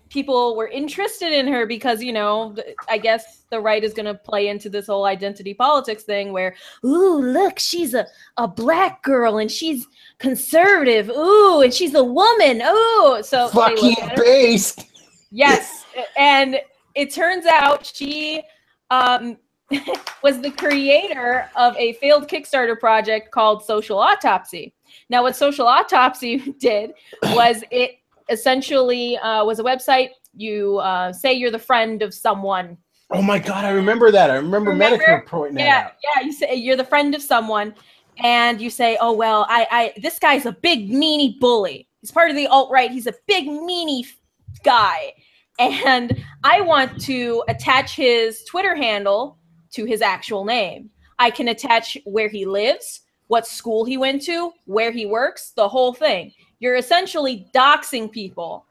people were interested in her because, you know, I guess the right is going to play into this whole identity politics thing where, ooh, look, she's a black girl and she's conservative. Ooh, and she's a woman. Ooh, so fucking based. Yes, and it turns out she was the creator of a failed Kickstarter project called Social Autopsy. Now, what Social Autopsy did was it essentially was a website. You say you're the friend of someone. Oh my God, I remember that. I remember Medicare pointing that out. Yeah, you say you're the friend of someone, and you say, oh, well, this guy's a big meanie bully. He's part of the alt-right. He's a big meanie guy. And I want to attach his Twitter handle to his actual name. I can attach where he lives, what school he went to, where he works, the whole thing. You're essentially doxing people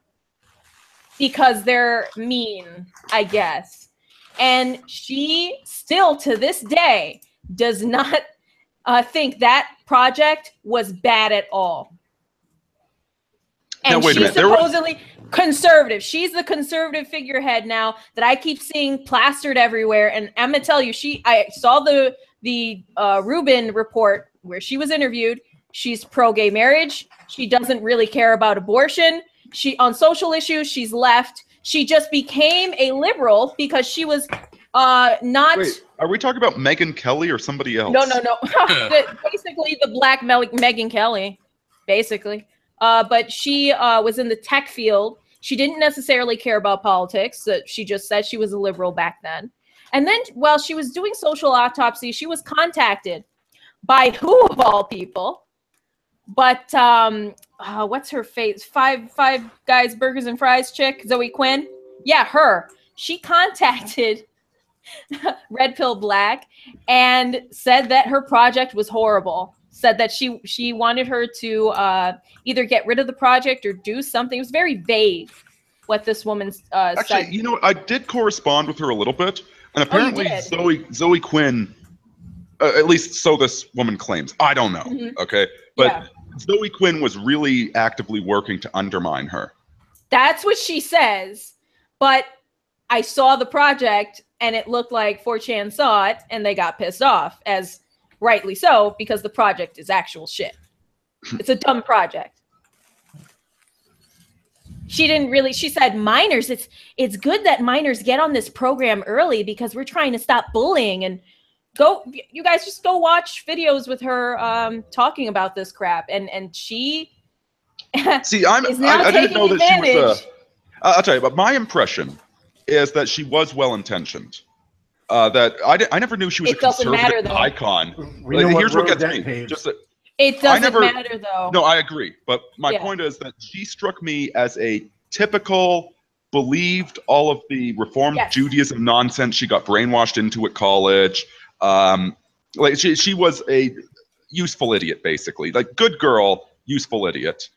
because they're mean, I guess. And she still, to this day, does not think that project was bad at all. And now, wait a minute. Supposedly conservative. She's the conservative figurehead now that I keep seeing plastered everywhere. And I'm gonna tell you, I saw the Rubin report where she was interviewed. She's pro-gay marriage. She doesn't really care about abortion. On social issues, she's left. She just became a liberal because she was not. Wait, are we talking about Megyn Kelly or somebody else? No. Basically, the black Megyn Kelly, basically. But she was in the tech field, She didn't necessarily care about politics. She just said she was a liberal back then. And then while she was doing social autopsy, she was contacted by who of all people? But what's her face? Five Guys Burgers and Fries chick, Zoe Quinn. Yeah, her. She contacted Red Pill Black and said that her project was horrible. Said that she wanted her to either get rid of the project or do something. It was very vague what this woman Actually, said. you know, I did correspond with her a little bit, and apparently Zoe Quinn, at least so this woman claims. I don't know. Okay, but Zoe Quinn was really actively working to undermine her. That's what she says. But I saw the project, and it looked like 4chan saw it, and they got pissed off, as rightly so, because the project is actual shit. It's a dumb project. She said minors, it's good that minors get on this program early because we're trying to stop bullying. And you guys just go watch videos with her talking about this crap. And she See, is now I didn't know that advantage. she was I'll tell you, but my impression is that she was well-intentioned. That I never knew she was a conservative icon. Here's what gets me. It doesn't matter, though. No, I agree. But my point is that she struck me as a typical, believed all of the Reformed Judaism nonsense she got brainwashed into at college. Like she was a useful idiot, basically. Like, good girl, useful idiot.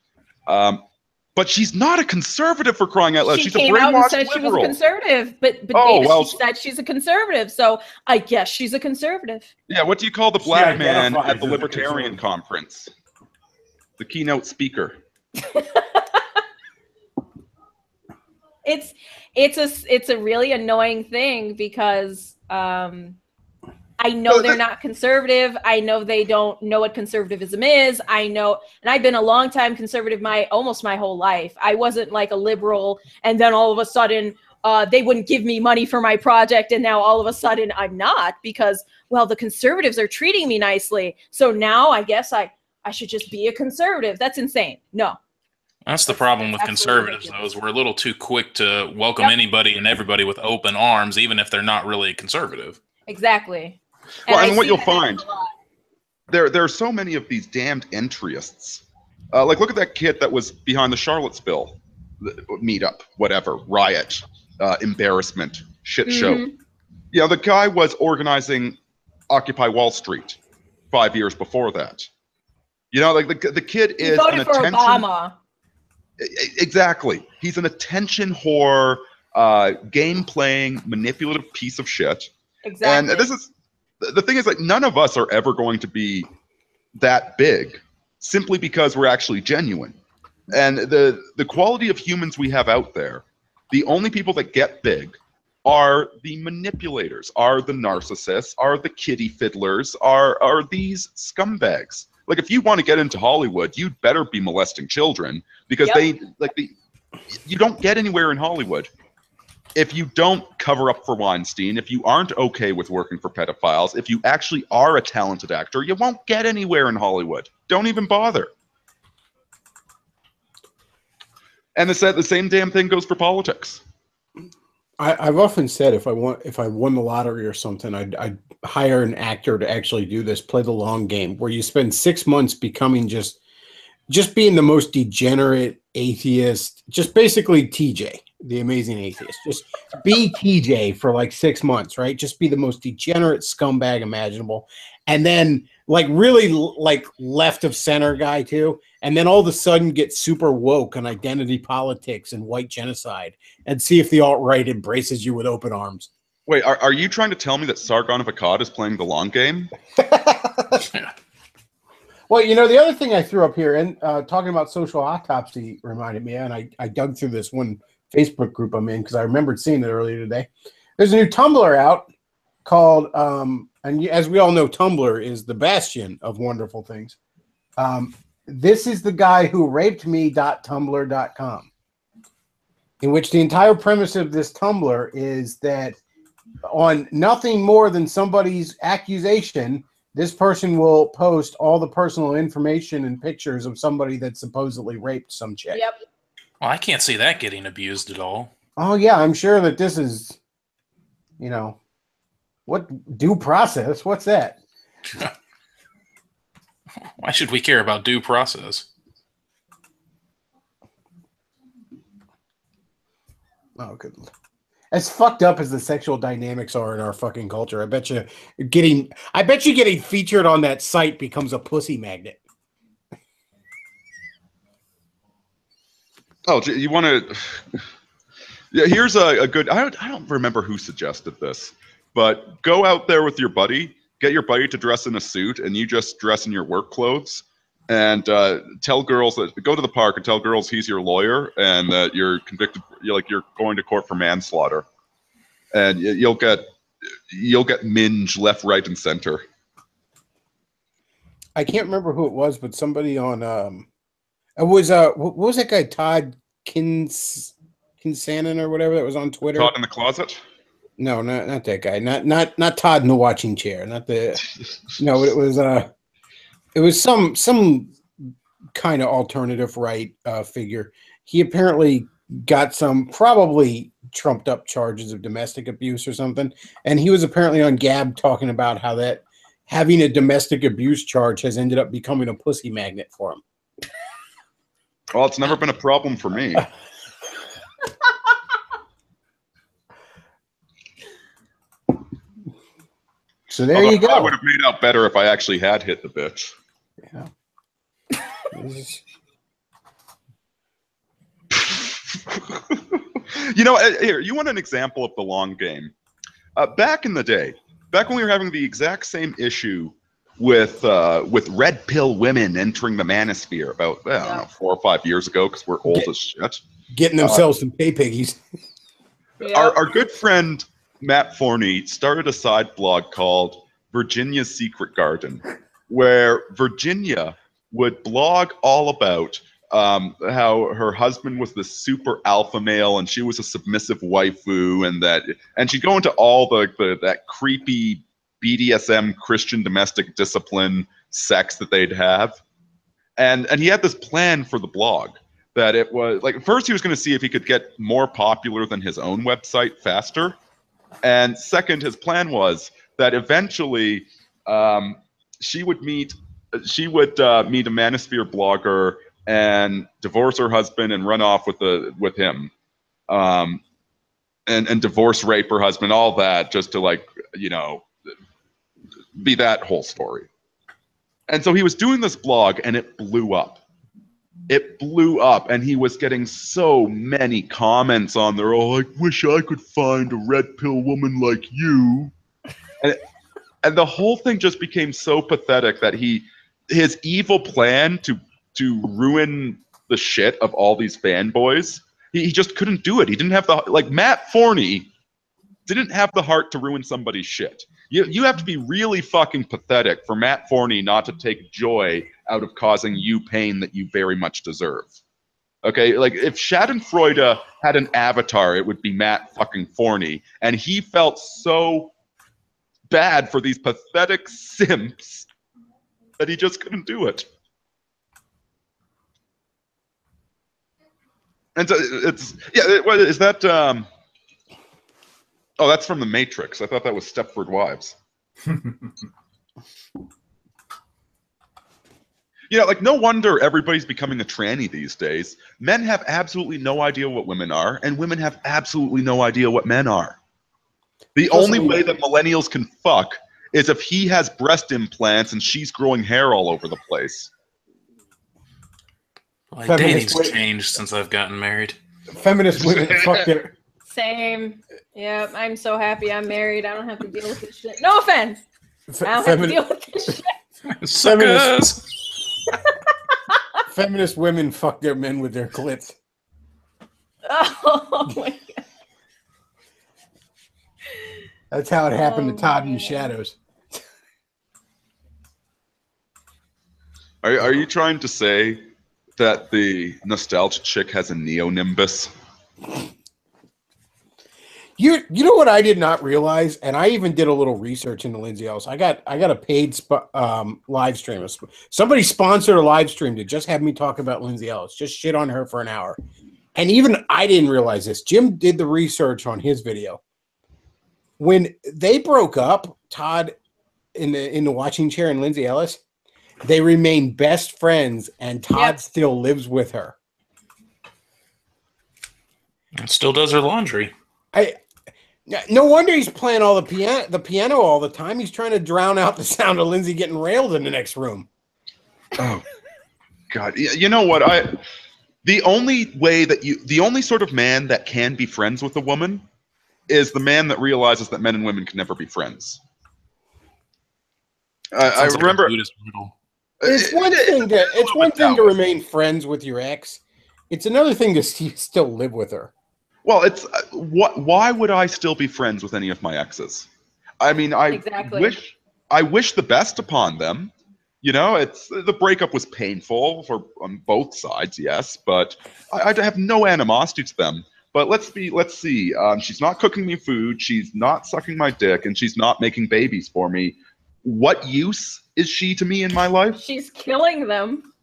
But she's not a conservative, for crying out loud. She's a brainwashed liberal. She came out and said liberal. she was a conservative, but she said she's a conservative, so I guess she's a conservative. Yeah, what do you call the black man at the Libertarian Conference? The keynote speaker. It's a really annoying thing because I know they're not conservative. I know they don't know what conservatism is. I know, and I've been a long time conservative almost my whole life. I wasn't like a liberal, and then all of a sudden they wouldn't give me money for my project, and now all of a sudden I'm not because, well, the conservatives are treating me nicely. So now I guess I should just be a conservative. That's insane. No. That's the problem with conservatives, though, is we're a little too quick to welcome anybody and everybody with open arms, even if they're not really conservative. Exactly. Well, and what you'll find, there are so many of these damned entryists. Like, look at that kid that was behind the Charlottesville meetup, whatever, riot, embarrassment, shit show. Yeah, the guy was organizing Occupy Wall Street 5 years before that. You know, like the kid is an attention. Voted for Obama. Exactly. He's an attention whore, game-playing, manipulative piece of shit. Exactly. And this is the thing is, like, none of us are ever going to be that big simply because we're actually genuine. And the quality of humans we have out there, the only people that get big are the manipulators, are the narcissists, are the kitty fiddlers, are these scumbags. Like, if you want to get into Hollywood, you'd better be molesting children because you don't get anywhere in Hollywood if you don't cover up for Weinstein, if you aren't okay with working for pedophiles, if you actually are a talented actor, you won't get anywhere in Hollywood. Don't even bother. And the same damn thing goes for politics. I've often said if I won the lottery or something, I'd hire an actor to actually do this, play the long game, where you spend 6 months becoming just being the most degenerate atheist, just basically TJ, the amazing atheist. Just be TJ for like 6 months, right? Just be the most degenerate scumbag imaginable. And then like really like left of center guy too. And then all of a sudden get super woke on identity politics and white genocide and see if the alt-right embraces you with open arms. Wait, are you trying to tell me that Sargon of Akkad is playing the long game? Well, you know, the other thing I threw up here, and talking about social autopsy reminded me, and I dug through this one Facebook group I'm in because I remembered seeing it earlier today. There's a new Tumblr out called, and as we all know, Tumblr is the bastion of wonderful things. This is the guy who raped me.tumblr.com, in which the entire premise of this Tumblr is that on nothing more than somebody's accusation, this person will post all the personal information and pictures of somebody that supposedly raped some chick. Yep. Well, I can't see that getting abused at all. Oh yeah, I'm sure that this is, you know, what due process? What's that? Why should we care about due process? Oh, good. As fucked up as the sexual dynamics are in our fucking culture, I bet you getting featured on that site becomes a pussy magnet. Oh, you want to? Yeah, here's a good. I don't remember who suggested this, but go out there with your buddy, get your buddy to dress in a suit, and you just dress in your work clothes, and tell girls that go to the park and tell girls he's your lawyer and that you're convicted. You're going to court for manslaughter, and you'll get minge left, right, and center. I can't remember who it was, but somebody on it was what was that guy Todd Kinsanen or whatever that was on Twitter? Todd in the closet? No, not that guy. Not Todd in the watching chair. Not the no. It was some kind of alternative right figure. He apparently got some probably trumped up charges of domestic abuse or something, and he was apparently on Gab talking about how that having a domestic abuse charge has ended up becoming a pussy magnet for him. Well, it's never been a problem for me. So there you go. I would have made out better if I actually had hit the bitch. Yeah. You know, here, you want an example of the long game? Back in the day, back when we were having the exact same issue with red pill women entering the manosphere about, I don't know, 4 or 5 years ago, because we're old as shit. Getting themselves some pay piggies. Our good friend Matt Forney started a side blog called Virginia's Secret Garden, where Virginia would blog all about how her husband was the super alpha male and she was a submissive waifu, and she'd go into all that creepy BDSM Christian domestic discipline sex that they'd have. And he had this plan for the blog that it was like, first he was going to see if he could get more popular than his own website faster. And second, his plan was that eventually she would meet a manosphere blogger and divorce her husband and run off with him, and divorce, rape her husband, all that, just to, like, you know, be that whole story. And so he was doing this blog, and it blew up. It blew up, and he was getting so many comments on there. Oh, I wish I could find a red pill woman like you. And the whole thing just became so pathetic that his evil plan to ruin the shit of all these fanboys, he just couldn't do it. He didn't have Matt Forney didn't have the heart to ruin somebody's shit. You have to be really fucking pathetic for Matt Forney not to take joy out of causing you pain that you very much deserve. Okay, like if Schadenfreude had an avatar, it would be Matt fucking Forney, and he felt so bad for these pathetic simps that he just couldn't do it. And so what is that? Oh, that's from The Matrix. I thought that was Stepford Wives. You know, like, no wonder everybody's becoming a tranny these days. Men have absolutely no idea what women are, and women have absolutely no idea what men are. The only way that millennials can fuck is if he has breast implants and she's growing hair all over the place. My dating's changed since I've gotten married. Feminist women fuck their... Same. Yep, I'm so happy I'm married. I don't have to deal with this shit. No offense. I don't have to deal with this shit. Feminist women fuck their men with their clits. Oh my god. That's how it happened to Todd in the Shadows. Are you trying to say that the nostalgia chick has a neonimbus? You know what I did not realize, and I even did a little research into Lindsay Ellis. I got a paid live stream. Somebody sponsored a live stream to just have me talk about Lindsay Ellis, just shit on her for an hour. and even I didn't realize this. Jim did the research on his video. When they broke up, Todd in the watching chair and Lindsay Ellis, they remain best friends, and Todd still lives with her. And still does her laundry. No wonder he's playing all the piano all the time. He's trying to drown out the sound of Lindsay getting railed in the next room. Oh, God. You know what? The only sort of man that can be friends with a woman is the man that realizes that men and women can never be friends. I remember. It's one thing to remain friends with your ex. It's another thing to still live with her. Well, it's why would I still be friends with any of my exes? I mean, I wish the best upon them. You know, the breakup was painful on both sides, yes, but I have no animosity to them. But let's see. She's not cooking me food. She's not sucking my dick, and she's not making babies for me. What use is she to me in my life? She's killing them.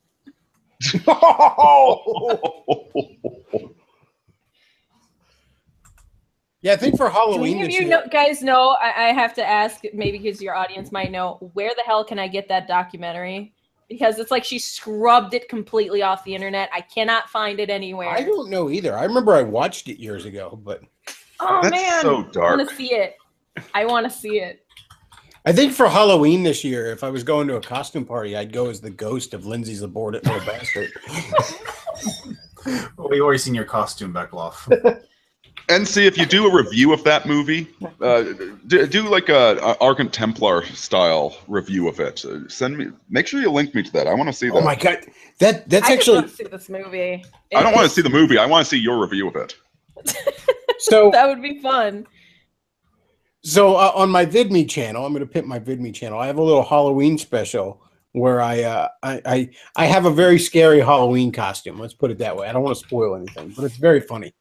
Yeah, I think for Halloween. Do any of you guys know? I have to ask, maybe because your audience might know, where the hell can I get that documentary? Because it's like she scrubbed it completely off the internet. I cannot find it anywhere. I don't know either. I remember I watched it years ago, but that's man, so dark. I want to see it. I want to see it. I think for Halloween this year, if I was going to a costume party, I'd go as the ghost of Lindsay's aborted little bastard. Well, we've already seen your costume, Bechtloff. And see, if you do a review of that movie, do like a Argent Templar style review of it. Make sure you link me to that. I want to see that. Oh my God, that's actually. I want to see this movie. I don't want to see the movie. I want to see your review of it. So that would be fun. So on my VidMe channel, I'm going to pimp my VidMe channel. I have a little Halloween special where I have a very scary Halloween costume. Let's put it that way. I don't want to spoil anything, but it's very funny.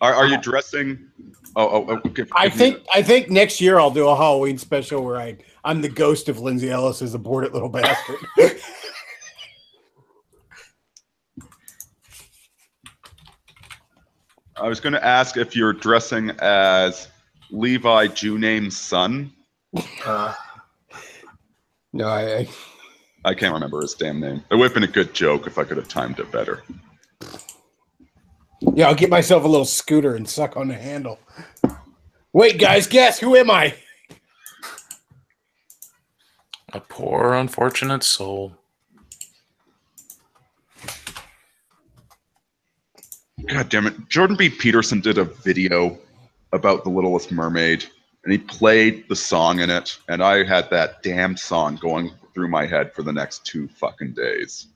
Are you dressing? I think next year I'll do a Halloween special where I'm the ghost of Lindsay Ellis's aborted little bastard. I was going to ask if you're dressing as Levi Juname's son. No, I can't remember his damn name. It would have been a good joke if I could have timed it better. Yeah, I'll get myself a little scooter and suck on the handle. Wait, guys, guess who am I? A poor, unfortunate soul. God damn it. Jordan B. Peterson did a video about The Littlest Mermaid, and he played the song in it, and I had that damn song going through my head for the next 2 fucking days.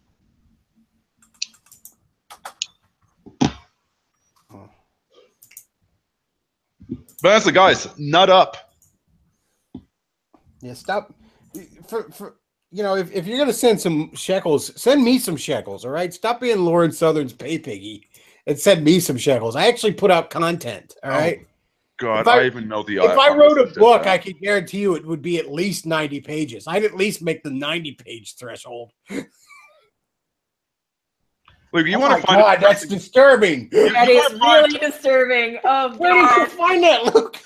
But honestly, guys, nut up. Yeah, stop. For you know, if you're gonna send some shekels, send me some shekels. All right, stop being Lauren Southern's pay piggy and send me some shekels. I actually put out content. All right. God, I even know the. If I wrote a book, I could guarantee you it would be at least 90 pages. I'd at least make the 90-page threshold. Look, you want to find? God, that's disturbing. That is really disturbing. Oh God! Where did you find that, Luke?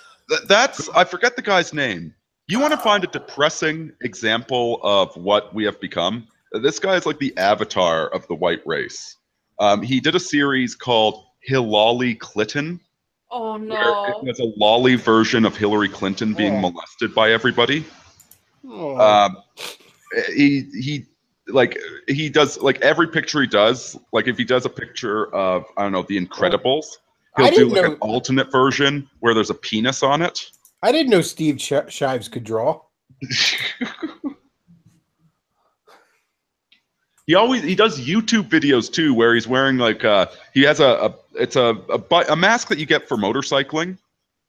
I forget the guy's name. You want to find a depressing example of what we have become? This guy is like the avatar of the white race. He did a series called Hillary Clinton. Oh no! It's a lolly version of Hillary Clinton being molested by everybody. He does like every picture he does. Like if he does a picture of I don't know The Incredibles, he'll do like an alternate version where there's a penis on it. I didn't know Steve Shives could draw. He does YouTube videos too, where he's wearing like he has a mask that you get for motorcycling,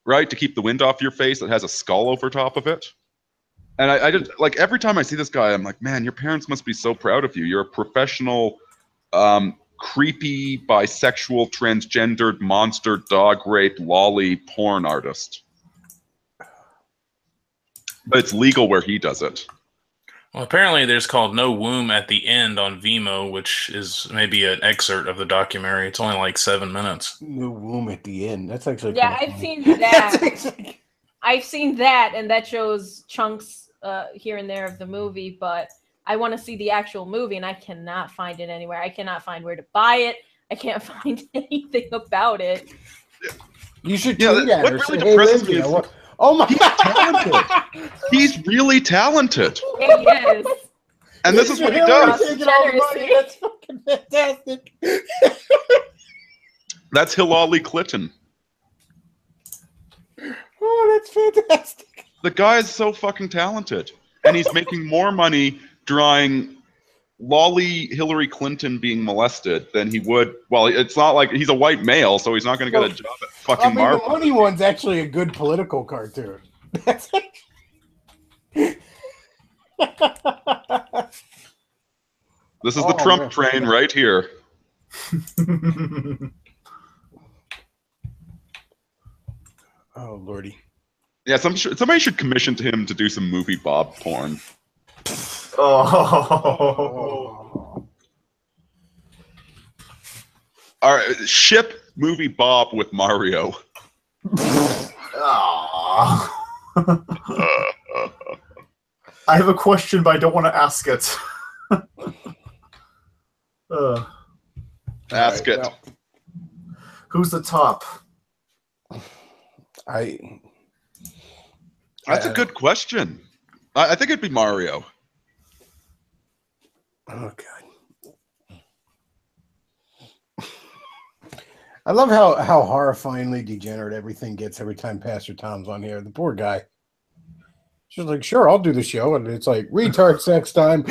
right, to keep the wind off your face that has a skull over top of it. And I just like every time I see this guy, I'm like, man, your parents must be so proud of you. You're a professional, creepy, bisexual, transgendered, monster, dog rape, lolly porn artist. But it's legal where he does it. Well, apparently there's called No Womb at the End on Vimeo, which is maybe an excerpt of the documentary. It's only like 7 minutes. No womb at the end. That's actually Yeah, kinda I've funny. seen that. I've seen that, and that shows chunks here and there of the movie, but I want to see the actual movie, and I cannot find it anywhere. I cannot find where to buy it. I can't find anything about it. You should Yeah, tweet at what her. really Say, hey, depresses Lindsay, me is oh my he's talented. He's really talented. Yes. And this is what he Hillary does. taking all the money. That's fucking fantastic. That's Hillary Clinton. Oh, that's fantastic. The guy is so fucking talented. And he's making more money drawing lolly Hillary Clinton being molested than he would. Well, it's not like he's a white male, so he's not going to get a job at fucking I mean, Marvel. the money one's actually a good political cartoon. That's This is the Oh, Trump man. train right here. Oh, lordy. Yeah, somebody should commission him to do some movie Bob porn. Oh. All right, ship movie Bob with Mario. Aw. I have a question, but I don't want to ask it. Ask it. Well, Who's the top? That's a good question. I think it'd be Mario. Oh god. I love how horrifyingly degenerate everything gets every time Pastor Tom's on here. The poor guy. She's like, sure, I'll do the show, and it's like retard sex time.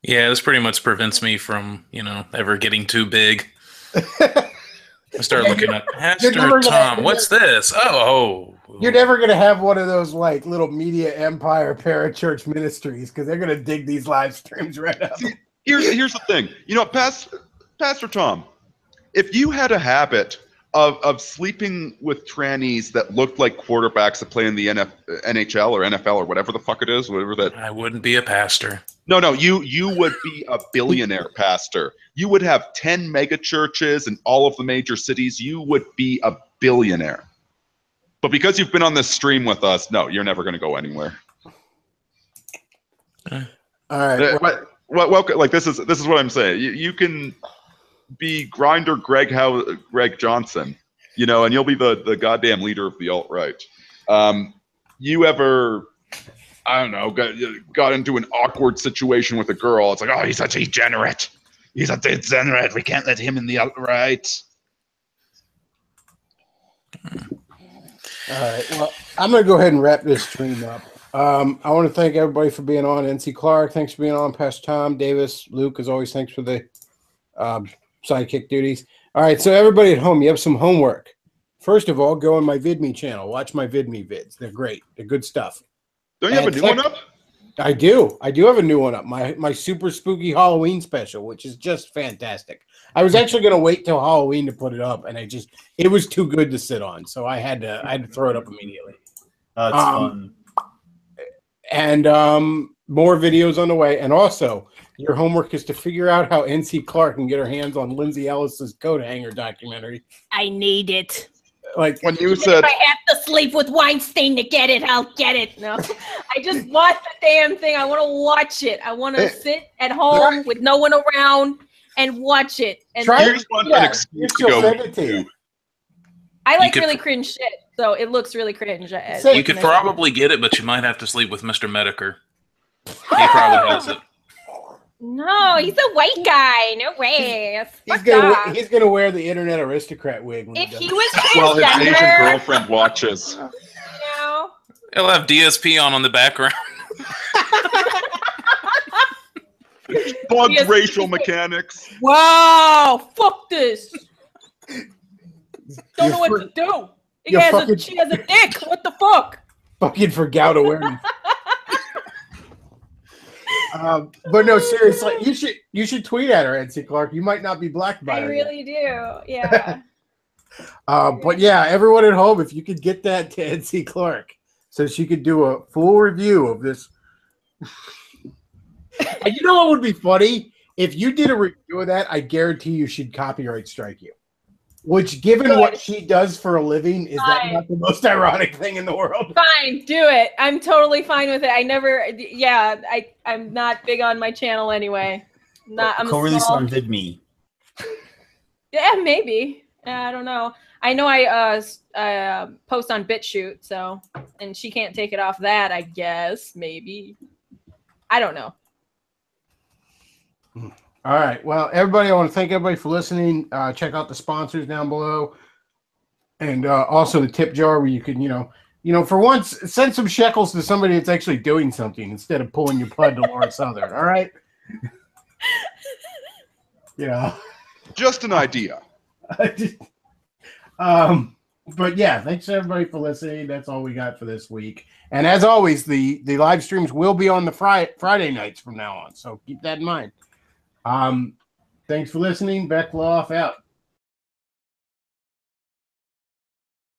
Yeah, this pretty much prevents me from, ever getting too big. I start looking at Pastor Tom. What's this? Oh. You're never gonna have one of those like little media empire parachurch ministries because they're gonna dig these live streams right up. See, here's the thing. Pastor Tom, if you had a habit of sleeping with trannies that looked like quarterbacks that play in the NHL or NFL or whatever the fuck it is, whatever that. I wouldn't be a pastor. No, you would be a billionaire pastor. You would have 10 mega churches in all of the major cities. You would be a billionaire. But because you've been on this stream with us, no, you're never going to go anywhere. All right. Well, like this is what I'm saying. You can be Grinder Greg Johnson, and you'll be the goddamn leader of the alt-right. You ever, I don't know, got into an awkward situation with a girl. It's like, oh, he's a degenerate. He's a degenerate. We can't let him in the alt-right. All right. Well, I'm going to go ahead and wrap this stream up. I want to thank everybody for being on. NC Clark, thanks for being on. Pastor Tom, Davis, Luke, as always, thanks for the sidekick duties. All right. So everybody at home, you have some homework. First of all, go on my VidMe channel. Watch my VidMe vids. They're great. They're good stuff. Don't you have a new one up? I do. I do have a new one up. My super spooky Halloween special, which is just fantastic. I was actually going to wait till Halloween to put it up, and it was too good to sit on, so I had to throw it up immediately. That's fun. And more videos on the way. And also, your homework is to figure out how NC Clark can get her hands on Lindsay Ellis's coat hanger documentary. I need it. Like when you said, if I have to sleep with Weinstein to get it, I'll get it. No, I just want the damn thing. I want to watch it. I want to sit at home with no one around and watch it. And you just want an excuse to go. Send it to you. I like really cringe shit, so it looks really cringe. You could probably get it, but you might have to sleep with Mr. Medicare. He probably has it. No, he's a white guy. No way. He's gonna wear the internet aristocrat wig. If he was well, his Asian transgender, girlfriend watches. He'll have DSP on the background. Bug racial mechanics. Wow, fuck this. Don't know what to do. She has a dick. What the fuck? Fucking for gout awareness. But no, seriously, you should tweet at her, NC Clark. You might not be blocked by her. I really do. Yeah. But yeah, everyone at home, if you could get that to NC Clark, so she could do a full review of this. And you know what would be funny? If you did a review of that, I guarantee you she'd copyright strike you. Which, given what she does for a living, is that not the most ironic thing in the world? Fine, do it. I'm totally fine with it. I'm not big on my channel anyway. I'm co-release small. on VidMe. Yeah, maybe. I don't know. I know I post on BitChute, so, and she can't take it off that, I guess. Maybe. I don't know. All right. Well, everybody, I want to thank everybody for listening. Check out the sponsors down below. And also the tip jar where you can, for once, send some shekels to somebody that's actually doing something instead of pulling your plug to Laura Southern. All right? Just an idea. But yeah, thanks everybody for listening. That's all we got for this week. And as always, the live streams will be on the Friday nights from now on. So keep that in mind. Thanks for listening. Bechtloff out.